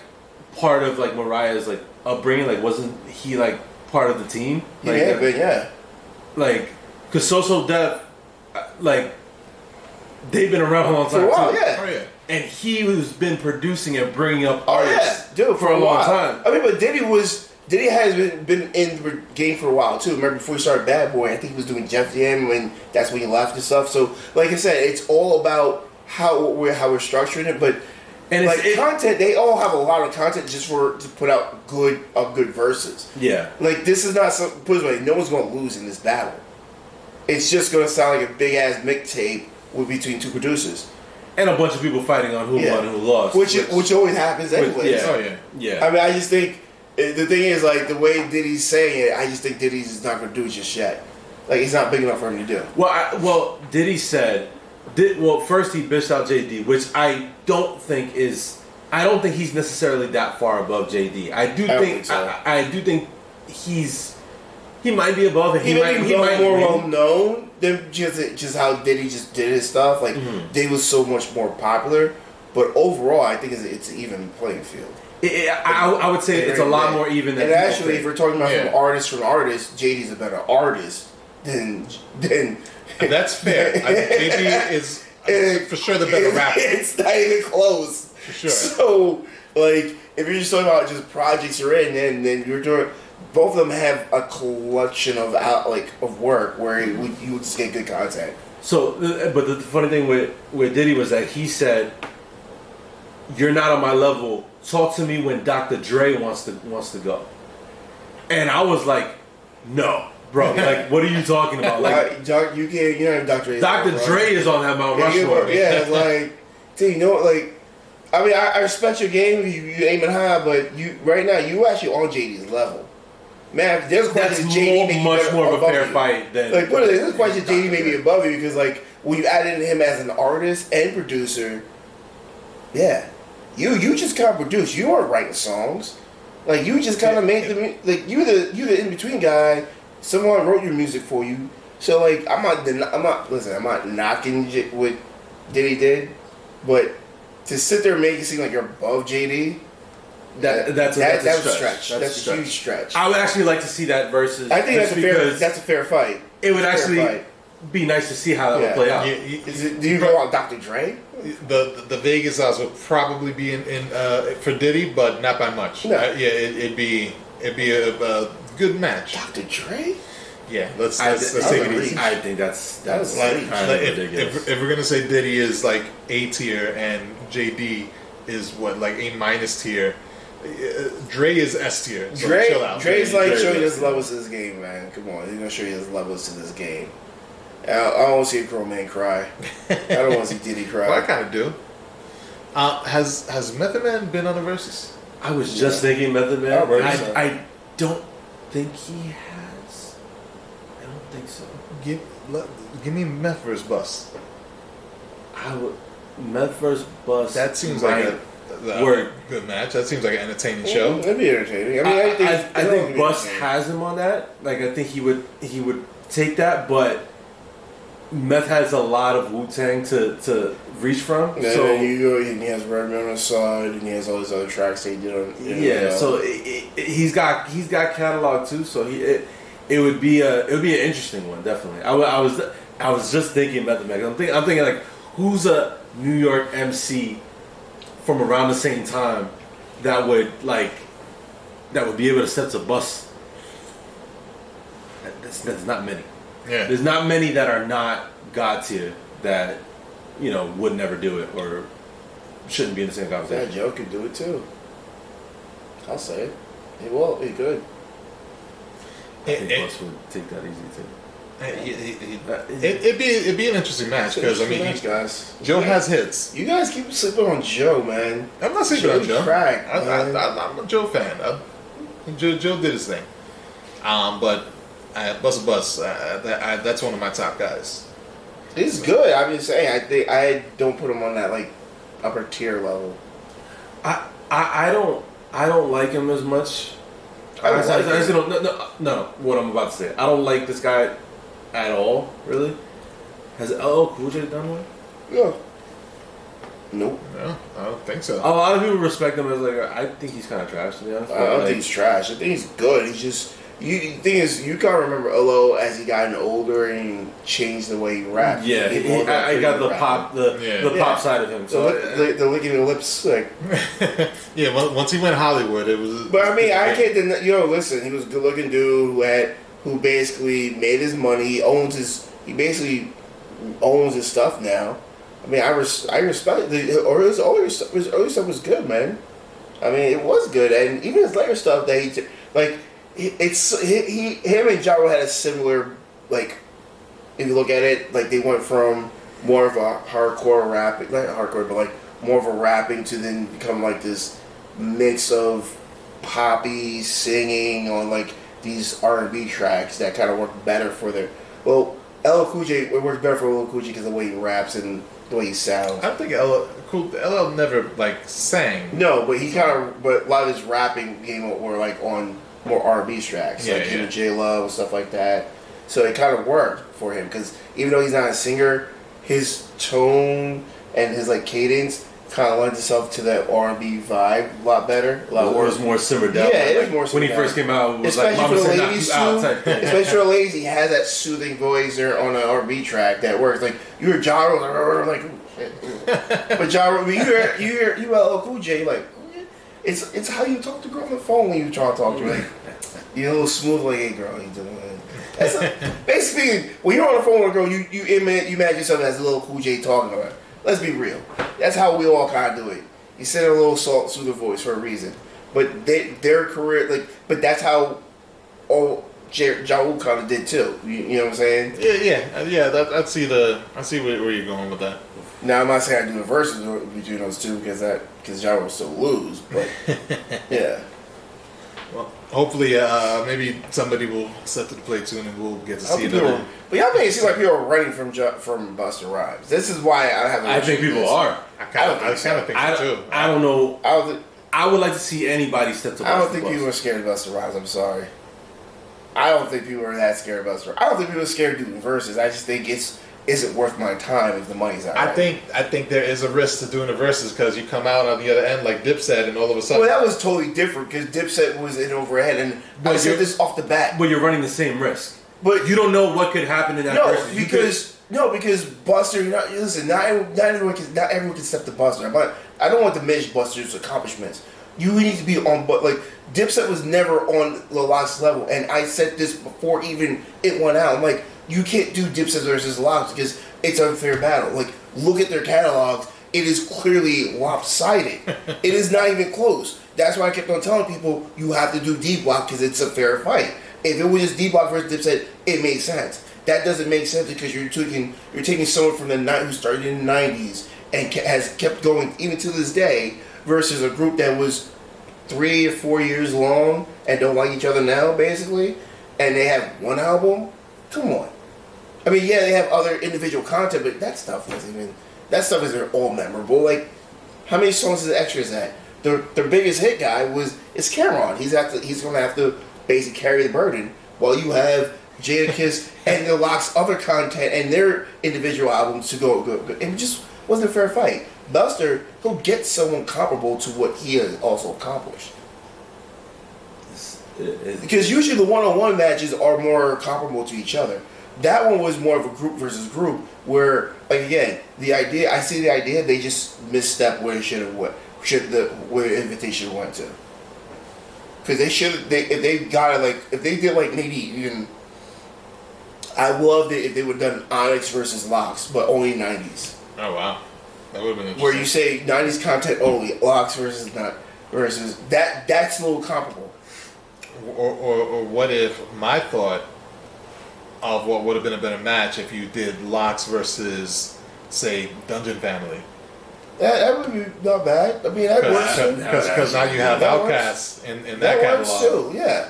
part of like Mariah's like upbringing? Like, wasn't he like part of the team? Like, yeah. Like, because So Def. Like they've been around a long time for a while, too. Yeah. And he has been producing and bringing up artists for a long time. I mean, but Diddy has been in the game for a while too. Remember before he started Bad Boy, I think he was doing Jeff Jam, and that's when he left and stuff. So, like I said, it's all about how we're structuring it. But and like content, they all have a lot of content just to put out good verses. Yeah. Like this is not some. Put it this way, no one's going to lose in this battle. It's just going to sound like a big ass mixtape between two producers. And a bunch of people fighting on who won and who lost. Which always happens anyway. Yeah. I mean, I just think, the thing is, like, the way Diddy's saying it, I just think Diddy's is not going to do it just yet. Like, it's not big enough for him to do. Well, Diddy said, first he bitched out JD, which I don't think is I don't think he's necessarily that far above JD. I do think so. I do think he might be above it. He might be more well known than just how Diddy just did his stuff. Like Diddy was so much more popular, but overall, I think it's an even playing field. I would say it's a lot more even than. And actually, if we're talking about from artist, JD's a better artist than. That's fair. I think JD is for sure the better rapper. It's not even close. For sure. So, like, if you're just talking about just projects you're in, then you're doing. Both of them have a collection of work where you would just get good content. So, but the funny thing with Diddy was that he said, "You're not on my level. Talk to me when Dr. Dre wants to go." And I was like, "No, bro. Like, what are you talking about? Like, you can't. You know, Dr. Dre is on that Mount Rushmore. Yeah, like, dude, you know, like, I mean, I respect your game. You aiming high, but right now you actually on JD's level." Man, there's a question JD much more of a fair fight than like. But there's a question JD may be above you because like when you add in him as an artist and producer, yeah, you just kind of produce. You weren't writing songs, like you just kind of made the like you the in between guy. Someone wrote your music for you, so like I'm not knocking what Diddy did, but to sit there and make it seem like you're above JD. That's a stretch. That's a huge stretch. I would actually like to see that versus. I think that's a fair fight. It would actually be nice to see how that would play out. Do you go on Dr. Dre? The Vegas odds would probably be in for Diddy, but not by much. No. It'd be a good match. Dr. Dre? Yeah, let's take it easy. I think that's like ridiculous. If we're gonna say Diddy is like A tier and JD is what like A minus tier. Dre is S tier. So chill out. Dre's like showing his levels to this game, man. Come on, he's gonna show you his levels to this game. I don't want to see a grown man cry. I don't want to see Diddy cry. Well, I kind of do. Has Method Man been on the Versus? I was just thinking Method Man. I don't think he has. I don't think so. Give me Meth vs. Bus. Meth vs. Bus. That seems like a good match. That seems like an entertaining show. That'd be entertaining. I mean, I think Bus has him on that. Like, I think he would take that, but Meth has a lot of Wu-Tang to reach from. Yeah, so and he has Redman on the side, and he has all these other tracks that he did on. Yeah, so he's got catalog too. So it would be an interesting one, definitely. I was just thinking Method Man. I'm thinking like, who's a New York MC from around the same time that would be able to step to Bus. There's not many. Yeah. There's not many that are not God tier that would never do it or shouldn't be in the same conversation. Yeah, Joe could do it too. I'll say it. He will. He could. I think Bus would take that easy too. It'd be an interesting match because guys. Joe has hits. You guys keep sleeping on Joe, man. I'm not sleeping on Joe. I'm a Joe fan. Joe did his thing. But Bus, that's one of my top guys. He's good. I'm just saying. I don't put him on that like upper tier level. I don't like him as much. No. What I'm about to say. I don't like this guy at all. Really. Has LL Cool J done one? Yeah. Nope. No, I don't think so. A lot of people respect him as I think he's kind of trash, to be honest. I don't think he's trash. I think he's good. He's just. The thing is, you can't remember LO as he gotten older and changed the way he rapped. Yeah, I got the pop, the pop side of him. So the licking the lips, like. Yeah, once he went Hollywood, it was. But I mean, I can't deny. Listen, he was a good-looking dude who basically made his money. He basically owns his stuff now. I mean, I respect his early stuff was good, man. I mean, it was good, and even his later stuff that him and Ja Rule had a similar, like, if you look at it, like they went from more of a hardcore rap, not hardcore, but like more of a rapping to then become like this mix of poppy singing on like these R&B tracks that kind of work better for their. Well, LL Cool J, it works better for LL Cool J because of the way he raps and the way he sounds. I think LL never like sang. No, but but a lot of his rapping were like on more R&B tracks, like him and J Love and stuff like that. So it kind of worked for him because even though he's not a singer, his tone and his like cadence kind of lends itself to that R&B vibe a lot better. It was more simmered down. Yeah, it was more simmered when he first came out. It was like Mama said, knock you out type thing. Especially for the ladies, he has that soothing voice there on an R&B track that works. Like you hear Ja Rule, like, ooh, shit, ooh. But Ja Rule, you hear LL Cool J, like it's how you talk to a girl on the phone when you try to talk to her. Like, you're a little smooth, like, hey girl, how you doing? Basically, when you're on the phone with a girl, you imagine yourself as a little Cool J talking to her. Let's be real. That's how we all kind of do it. You send a little soothing voice for a reason. But their career, but that's how Ja Rule kind of did too. You know what I'm saying? Yeah. I see where you're going with that. Now I'm not saying I do the verses between those two because Ja Rule still lose, but yeah. Well, hopefully, maybe somebody will step to the plate soon, and we'll get to see it. But y'all make it seem like people are running from Busta Rhymes. This is why I have. I think people are. I kind of think so too. I don't know. I would like to see anybody step to. I don't think people are scared of Busta Rhymes. I'm sorry. I don't think people are that scared of Busta Rhymes. I don't think people are scared of doing verses. I just think isn't worth my time if the money's out. I think there is a risk to doing the verses because you come out on the other end like Dipset, and all of a sudden. Well, that was totally different because Dipset was in overhead, and I said this off the bat. But you're running the same risk. But you don't know what could happen in that verse. Because Buster, not everyone can step to Buster. I don't want to diminish Buster's accomplishments. You need to be on, but like Dipset was never on the Lox level, and I said this before even it went out. I'm like, you can't do Dipset versus Lox because it's an unfair battle. Like, look at their catalogs; it is clearly lopsided. It is not even close. That's why I kept on telling people you have to do D Block because it's a fair fight. If it was just D Block versus Dipset, it made sense. That doesn't make sense because you're taking someone from the night who started in the 90s and has kept going even to this day versus a group that was 3 or 4 years long and don't like each other now, basically, and they have one album. Come on. I mean, yeah, they have other individual content, but that stuff isn't all memorable. Like, how many songs is Extra is that? Their biggest hit guy is Cameron. He's gonna have to basically carry the burden while you have Jadakiss and the Lox other content and their individual albums to go. It just wasn't a fair fight. Buster, he'll get someone comparable to what he has also accomplished. Because usually the one-on-one matches are more comparable to each other. That one was more of a group versus group where, like, again, I see the idea, they just misstepped where it should have went, where Invitation went to. Because if they did like maybe even, I loved it if they would have done Onyx versus Lox, but only 90s. Oh wow, that would have been interesting. Where you say 90s content only, Lox versus that's a little comparable. Or what if my thought of what would have been a better match if you did Lox versus, say, Dungeon Family. That would be not bad. I mean, that works too. Because now you have Outkast in that catalog. Works too, yeah.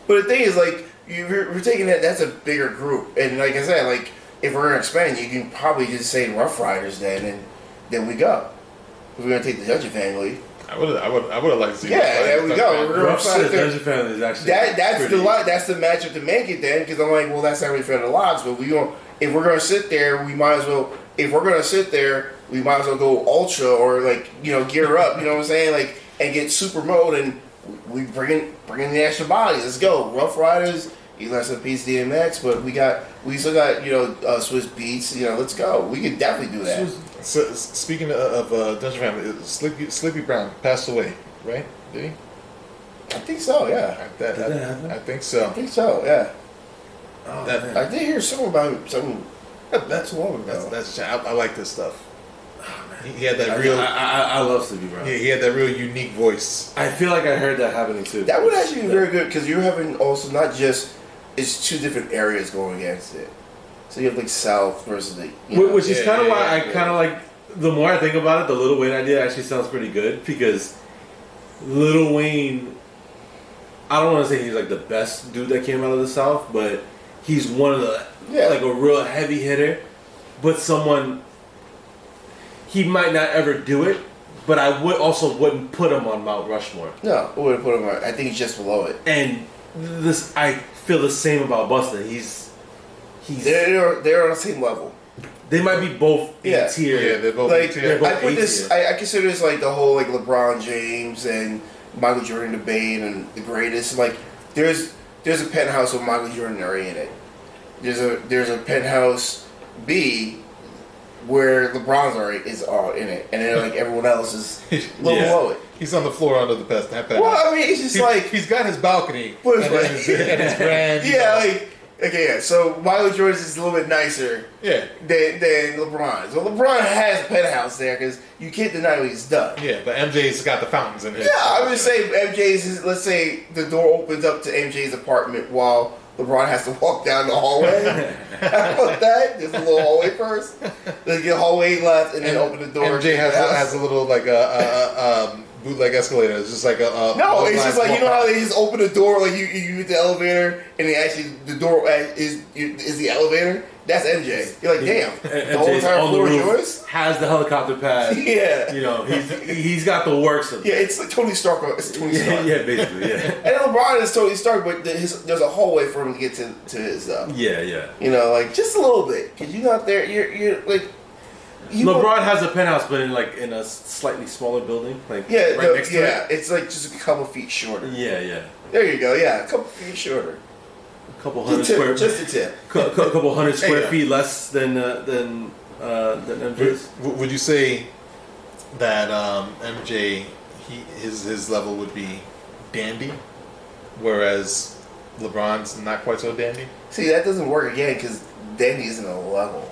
But the thing is, like, we're taking that's a bigger group. And like I said, like, if we're going to expand, you can probably just say Rough Riders then, and then we go. If we're going to take the Dungeon Family. I would have liked to see. Yeah, there we go. Rough Riders Dungeon Family is actually that's the matchup to make it then, because I'm like, well, that's not really fair to Lox, but if we're going to sit there, we might as well. If we're going to sit there, we might as well go ultra or like, gear up, you know what I'm saying? Like, and get super mode, and we bring in the extra bodies. Let's go. Rough Riders, rest in peace DMX, but we still got, Swiss Beats, let's go. We can definitely do that. So, speaking of Dungeon Family, Sleepy Brown passed away, right? Did he? I think so, yeah. I think so. I think so, yeah. Oh, I did hear something about something. That's long ago. I like this stuff. Oh, man. He had that real. I love Sleepy Brown. He had that real unique voice. I feel like I heard that happening too. That would actually be very good because you're having also not just it's two different areas going against it. So you have like South versus the. Which is kind of why I kind of like. The more I think about it, the Lil Wayne idea actually sounds pretty good because Lil Wayne. I don't want to say he's like the best dude that came out of the South, but he's one of the like a real heavy hitter, but someone he might not ever do it. But I wouldn't put him on Mount Rushmore. No, I wouldn't put him on. I think he's just below it. And I feel the same about Busta. He's they're on the same level. They might be both A tier. Yeah, they're both like, A tier. I put this. I consider this like the whole like LeBron James and Michael Jordan debate and the greatest. Like there's a penthouse with Michael Jordan already in it. There's a penthouse B where LeBron's already is all in it, and then like everyone else is a little below it. He's on the floor under the penthouse. Well, I mean, it's just like he's got his balcony But and his grand. Yeah, like okay, yeah. So Michael Jordan's is a little bit nicer, than LeBron's. Well, LeBron has a penthouse there because you can't deny what he's done. Yeah, but MJ's got the fountains in his. Yeah, I'm just saying MJ's. Let's say the door opens up to MJ's apartment while LeBron has to walk down the hallway. How about that? There's a little hallway first. Let's get hallway left and then open the door. MJ has a little like a bootleg escalator. It's just like a no. It's just like you know how they just open the door like you hit the elevator and they actually the door is the elevator. That's MJ. You're like damn. The whole entire floor is yours. Has the helicopter pad. Yeah. You know he's got the works of it. Yeah, it's like Tony Stark. It's Tony Stark. Yeah, basically. Yeah. And LeBron is Tony Stark, but there's a hallway for him to get to his stuff. Yeah. You know, like just a little bit, cause you're not there. You're like. LeBron has a penthouse, but in a slightly smaller building, like right next to it. It's like just a couple feet shorter. Yeah. There you go. Yeah, a couple feet shorter. A couple hundred square. Just a tip. Couple hundred square feet less than MJ's. Would you say that MJ his level would be dandy, whereas LeBron's not quite so dandy? See, that doesn't work again because dandy isn't a level.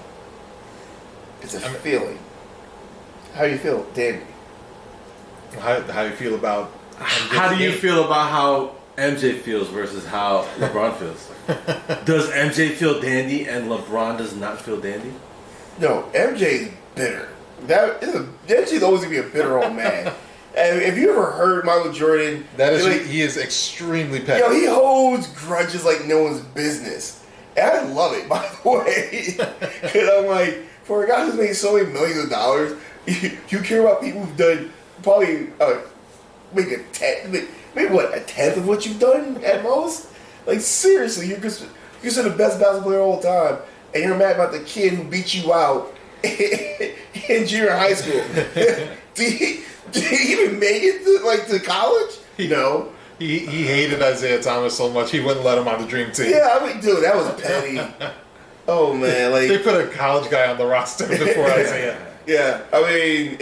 It's a feeling. How do you feel, dandy? How do you feel about? How do you feel about how MJ feels versus how LeBron feels? Does MJ feel dandy and LeBron does not feel dandy? No, MJ's bitter. MJ's always gonna be a bitter old man. And if you ever heard Michael Jordan, he is extremely petty. Yo, he holds grudges like no one's business, and I love it. By the way, because I'm like, for a guy who's made so many millions of dollars, you care about people who've done probably maybe a tenth of what you've done at most. Like seriously, you're the best basketball player of all time, and you're mad about the kid who beat you out in junior high school. Did he even make it to college? No. He hated Isaiah Thomas so much he wouldn't let him on the dream team. Yeah, I mean, dude, that was petty. Oh man, like they put a college guy on the roster before Isaiah. Yeah, I mean,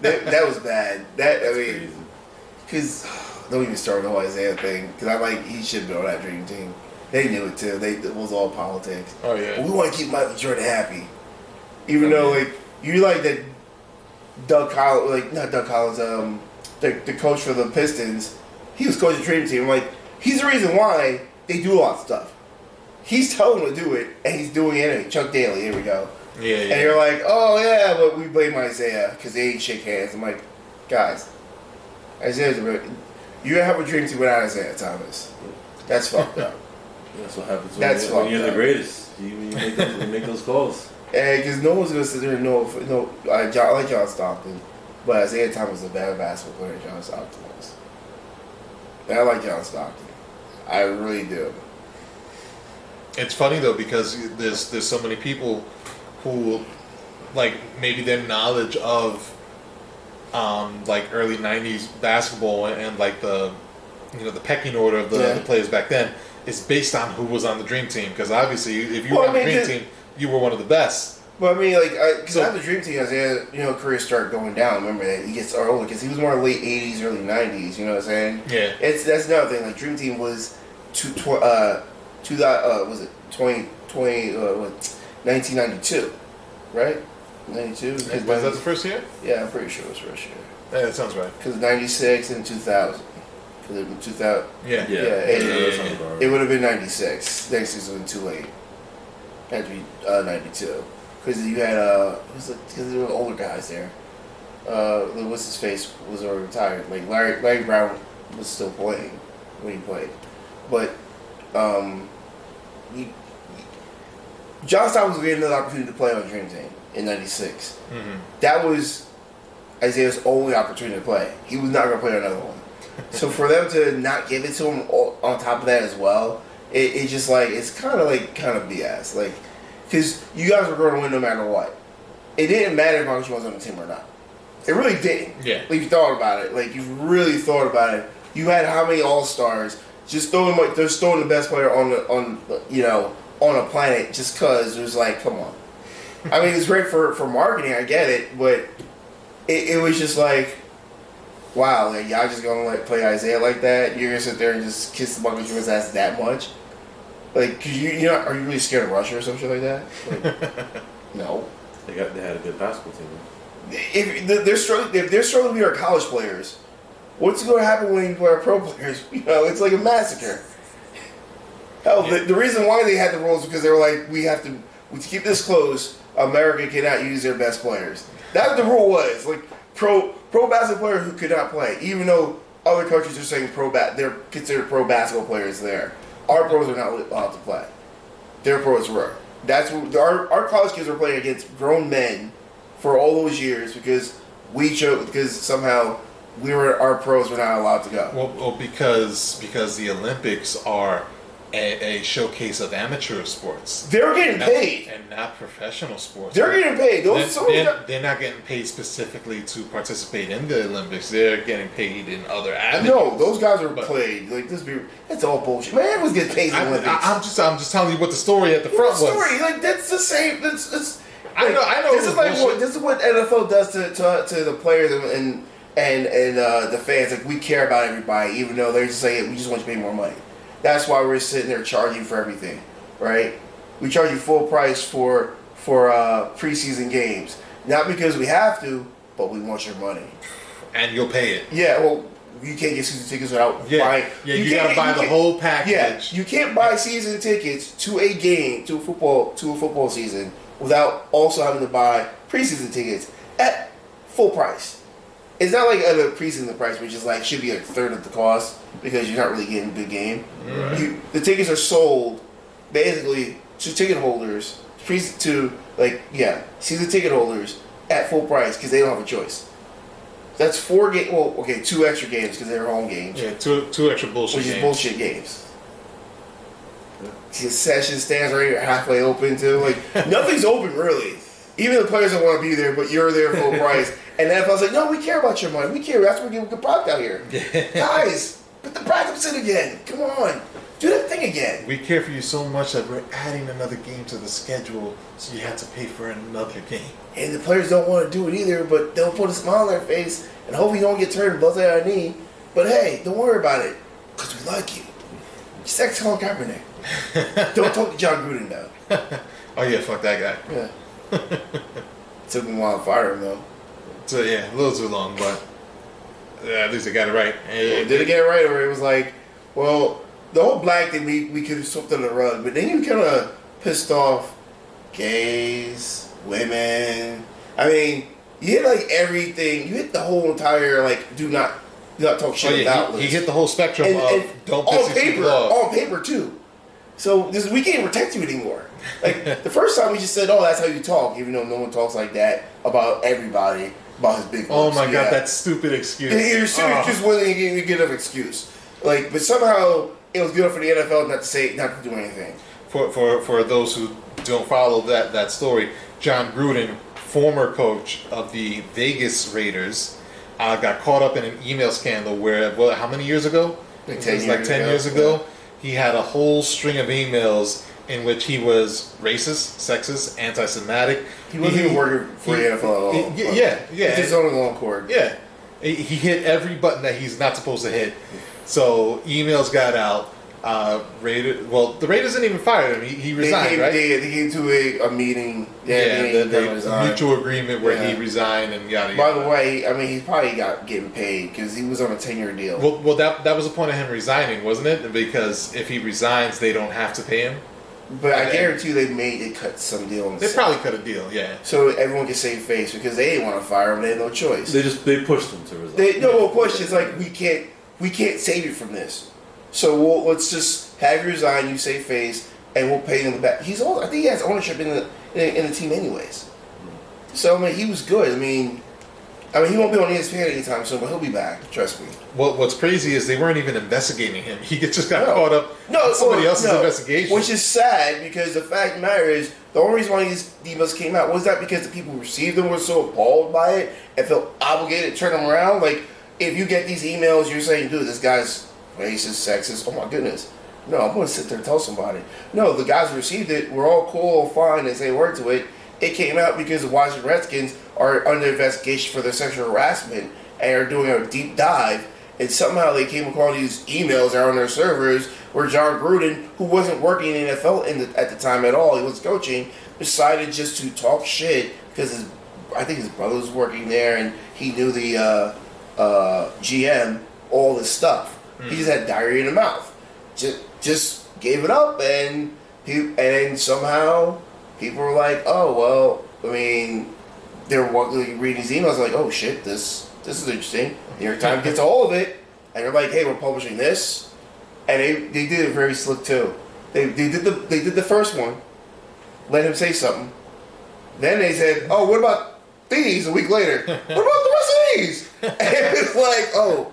that was bad. Because don't even start the whole Isaiah thing. Because he should have been on that dream team. They knew it too. It was all politics. Oh yeah. But we want to keep Michael Jordan happy, even though you like that. Doug Collins, not Doug Collins, the coach for the Pistons, he was coaching the dream team. Like he's the reason why they do a lot of stuff. He's telling them to do it, and he's doing it anyway. Chuck Daly, here we go. Yeah. And you're like, oh yeah, but we blame Isaiah because they ain't shake hands. I'm like, guys, you have a dream team without Isaiah Thomas. That's fucked up. That's what happens when you're the greatest. You make those calls. And because no one's gonna sit there and know. I like John Stockton, but Isaiah Thomas is a better basketball player than John Stockton was. And I like John Stockton. I really do. It's funny though because there's so many people who like maybe their knowledge of like early '90s basketball and like the pecking order of the players back then is based on who was on the dream team because obviously if you were on the dream team you were one of the best. But I mean, because after the dream team, Isaiah, career started going down. Remember that he gets older because he was more late '80s, early '90s. You know what I'm saying? Yeah. That's another thing. Like dream team was 1992, right? 92. Was that the first year? Yeah, I'm pretty sure it was first year. Yeah, that sounds right. Because 96 and 2000. Because it was 2000. Yeah. It would have been 96. 96 would have been too late. It had to be 92. Because you had because there were older guys there. What's his face was already retired. Like Larry Brown was still playing when he played, but John Stockton was getting another opportunity to play on Dream Team in '96. Mm-hmm. That was Isaiah's only opportunity to play. He was not going to play another one. So for them to not give it to him on top of that as well, it's just like, it's kind of BS. Like, because you guys were going to win no matter what. It didn't matter if Marcus was on the team or not. It really didn't. Yeah. Like, you thought about it. Like, you really thought about it. You had how many All-Stars? Just throwing the best player on a planet just because it was like, come on. I mean, it's great for marketing, I get it, but it was just like, wow, like, y'all just gonna play Isaiah like that? You're gonna sit there and just kiss the Marcus Jordan's ass that much? Like, cause you know, are you really scared of Russia or some shit like that? Like, no. They had a good basketball team. If they're struggling to be our college players, what's going to happen when you play our pro players? You know, it's like a massacre. Hell, the reason why they had the rules is because they were like, to keep this close, America cannot use their best players. That's what the rule was. Like, pro basketball player who could not play, even though other countries are saying they're considered pro basketball players there. Our pros are not allowed to play. Their pros were. That's what our college kids were playing against grown men for all those years because somehow our pros were not allowed to go. Well, because the Olympics are a showcase of amateur sports. They're getting paid. And not professional sports. They're getting paid. They're not getting paid specifically to participate in the Olympics. They're getting paid in other avenues. No, those guys are played. Like, that's all bullshit. Man, everyone's getting paid in the Olympics. I'm just telling you what the story at the front was. Story? Like, that's the same. I know. This is what NFL does to the players and the fans. Like, we care about everybody, even though they're just saying we just want you to pay more money. That's why we're sitting there charging for everything, right? We charge you full price for preseason games, not because we have to, but we want your money. And you'll pay it. Yeah, well, you can't get season tickets without buying. Yeah, you gotta buy the whole package. Yeah, you can't buy season tickets to a game, to a football season, without also having to buy preseason tickets at full price. It's not like a preseason price, which is like should be a third of the cost because you're not really getting a good game. Right. The tickets are sold basically to ticket holders, season ticket holders at full price because they don't have a choice. That's 4 games. Well, okay, 2 extra games because they're home games. Yeah, two extra bullshit games. Which is bullshit games. Concession stands right halfway open too. Like nothing's open really. Even the players don't want to be there, but you're there full price. And the NFL's like, no, we care about your money. We care. That's why we give a good product out here. Guys, put the practice in again. Come on. Do that thing again. We care for you so much that we're adding another game to the schedule, so you have to pay for another game. And the players don't want to do it either, but they'll put a smile on their face and hope you don't get turned and bust out our knee. But hey, don't worry about it, because we like you. Just act Colin Kaepernick. Don't talk to John Gruden, though. Oh, yeah, fuck that guy. Yeah. Took me a while to fire him, though. So, yeah, a little too long, but at least they got it right. Did it get it right, or it was like, well, the whole black thing we could have swept under the rug, but then you kind of pissed off gays, women. I mean, you hit like everything. You hit the whole entire like do not talk shit about list. He hit the whole spectrum of don't piss these people off. On paper too. So we can't protect you anymore. Like the first time we just said, "Oh, that's how you talk," even though no one talks like that about everybody, about his big lips. Oh my god, that stupid excuse. And you're just willing to give an excuse. Like, but somehow it was good for the NFL not to do anything. For those who don't follow that story, John Gruden, former coach of the Vegas Raiders, got caught up in an email scandal where, how many years ago? Like 10 years ago. He had a whole string of emails in which he was racist, sexist, anti-Semitic. He wasn't even working for the NFL at all. Yeah. He's his own long cord. Yeah. He hit every button that he's not supposed to hit. So emails got out. The Raiders didn't even fire him. He resigned, right? They came to a meeting. The mutual agreement where he resigned and yada yada. By the way, I mean, he probably getting paid because he was on a 10-year deal. Well, that was the point of him resigning, wasn't it? Because if he resigns, they don't have to pay him. But I guarantee you they cut some deal. They probably cut a deal, yeah. So everyone can save face because they didn't want to fire him. They had no choice. They pushed him to resign. Push. It's like we can't save you from this. So let's just have you resign. You save face, and we'll pay him back. He's all. I think he has ownership in the team anyways. So I mean, he was good. I mean, he won't be on ESPN anytime soon, but he'll be back. Trust me. Well, what's crazy is they weren't even investigating him. He just got caught up in somebody else's investigation. Which is sad because the fact of the matter is, the only reason why these emails came out was that because the people who received them were so appalled by it and felt obligated to turn them around. Like, if you get these emails, you're saying, dude, this guy's racist, sexist. Oh my goodness. No, I'm going to sit there and tell somebody. No, the guys who received it were all cool, fine, and say word to it. It came out because the Washington Redskins are under investigation for their sexual harassment and are doing a deep dive. And somehow they came across these emails that are on their servers where John Gruden, who wasn't working in the NFL at the time at all, he was coaching, decided just to talk shit because I think his brother was working there and he knew the GM, all this stuff. He just had diarrhea in the mouth. Just gave it up, and somehow people were like, oh, well, I mean, they were reading these emails like, oh shit, this is interesting. New York Times gets a hold of it, and they're like, hey, we're publishing this. And they did it very slick too. They did the first one, let him say something. Then they said, oh, what about these a week later? What about the rest of these? And it's like, oh,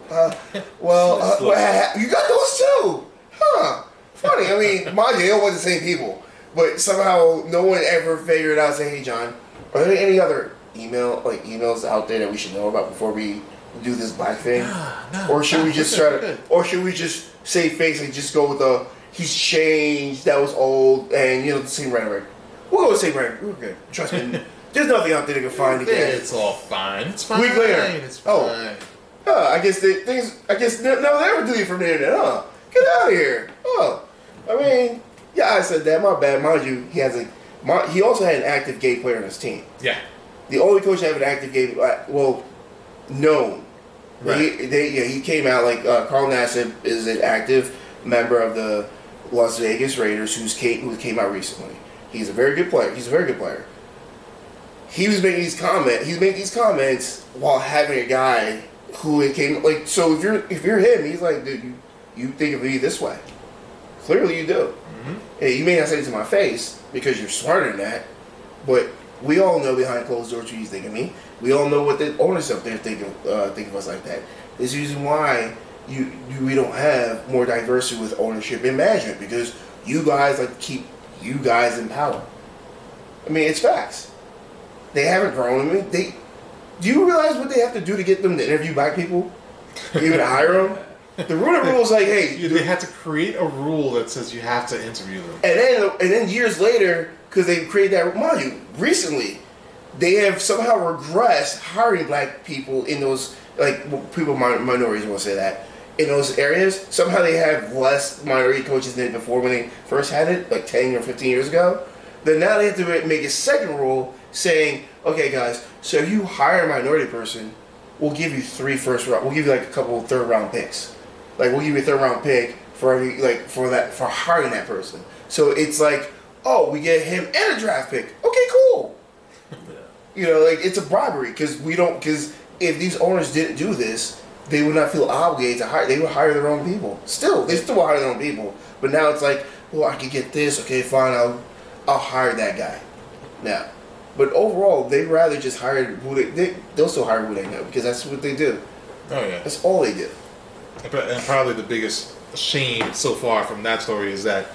you got those too? Huh. Funny. I mean, mind you, they all were the same people. But somehow no one ever figured out, say, hey, John, are there any other emails out there that we should know about before we do this black thing? No, or should we just save face and just go with he's changed, that was old, and the same rhetoric? We'll go with the same rhetoric. We're good. Trust me. There's nothing out there they can find again. It's all fine. It's fine. Week later. It's fine. I guess they never delete from the internet, huh? Get out of here. Oh. I mean, yeah, I said that. My bad. Mind you, he also had an active gay player on his team. Yeah. The only coach that have an active gay, known. Right. He came out like Carl Nassib is an active member of the Las Vegas Raiders who came out recently. He's a very good player. He was making these comments while having a guy who came like. So if you're him, he's like, dude, you think of me this way. Clearly you do. Mm-hmm. Hey, you may not say it to my face because you're smarter than that, but we all know behind closed doors what you think of me. We all know what the owners up there think of us like that. There's a reason why we don't have more diversity with ownership and management because you guys like to keep you guys in power. I mean, it's facts. They haven't grown. I mean, do you realize what they have to do to get them to interview black people? Even to hire them? The rule is like, hey, they had to create a rule that says you have to interview them. And then years later, because they created that, mind you, recently, they have somehow regressed hiring black people in those, minorities won't say that, in those areas. Somehow they have less minority coaches than before when they first had it, like 10 or 15 years ago. Then now they have to make a second rule saying, okay, guys, so if you hire a minority person, we'll give you 3 first round, we'll give you like a couple of third round picks. Like we'll give you a third round pick for hiring that person. So it's like, oh, we get him and a draft pick. Okay, cool. It's a bribery because if these owners didn't do this, they would not feel obligated to hire. They would hire their own people. They still will hire their own people. But now it's like, well, I could get this. Okay, fine. I'll hire that guy. Now, but overall, they'd rather just hire they'll still hire who they know because that's what they do. Oh yeah, that's all they do. And probably the biggest shame so far from that story is that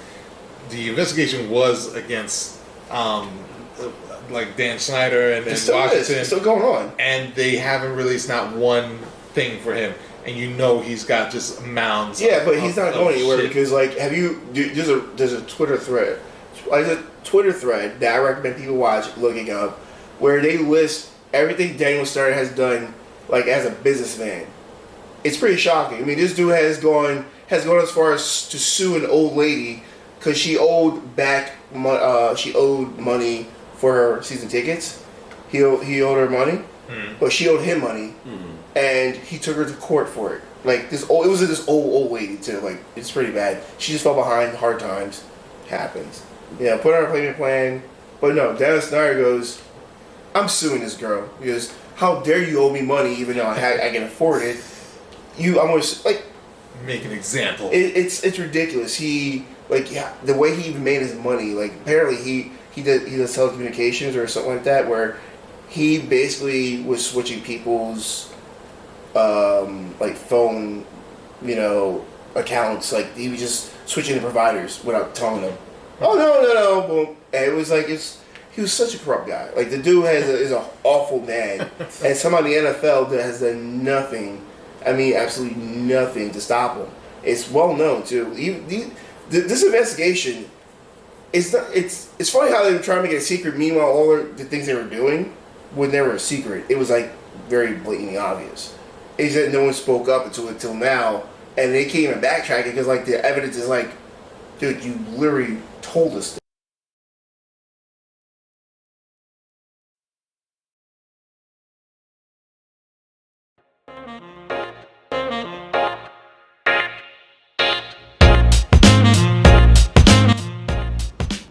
the investigation was against like Dan Snyder and Washington. It's still going on. And they haven't released not one thing for him. And he's got just mounds. Yeah, but he's not going anywhere because there's a Twitter thread. There's a Twitter thread that I recommend people looking up where they list everything Daniel Stern has done like as a businessman. It's pretty shocking. I mean, this dude has gone as far as to sue an old lady because she owed money for her season tickets. He owed her money, but she owed him money, and he took her to court for it. Like this old lady too. Like it's pretty bad. She just fell behind. Hard times happens. Yeah, put her on a payment plan. But no, Dennis Snyder goes, I'm suing this girl because how dare you owe me money even though I can afford it. I'm gonna make an example. It's ridiculous. like the way he even made his money. Like apparently he does telecommunications or something like that, where he basically was switching people's like phone, accounts. Like he was just switching the providers without telling them. Oh no, boom. And it was like he was such a corrupt guy. Like the dude is an awful man, and somebody in the NFL that has done nothing. I mean, absolutely nothing to stop him. It's well known too. This investigation, it's funny how they were trying to make it a secret. Meanwhile, all the things they were doing were never a secret. It was like very blatantly obvious. It's that no one spoke up until now, and they can't even backtrack it because like the evidence is like, dude, you literally told us this.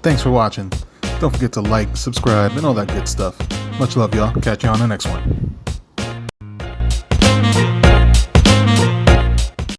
Thanks for watching. Don't forget to like, subscribe, and all that good stuff. Much love, y'all. Catch you on the next one.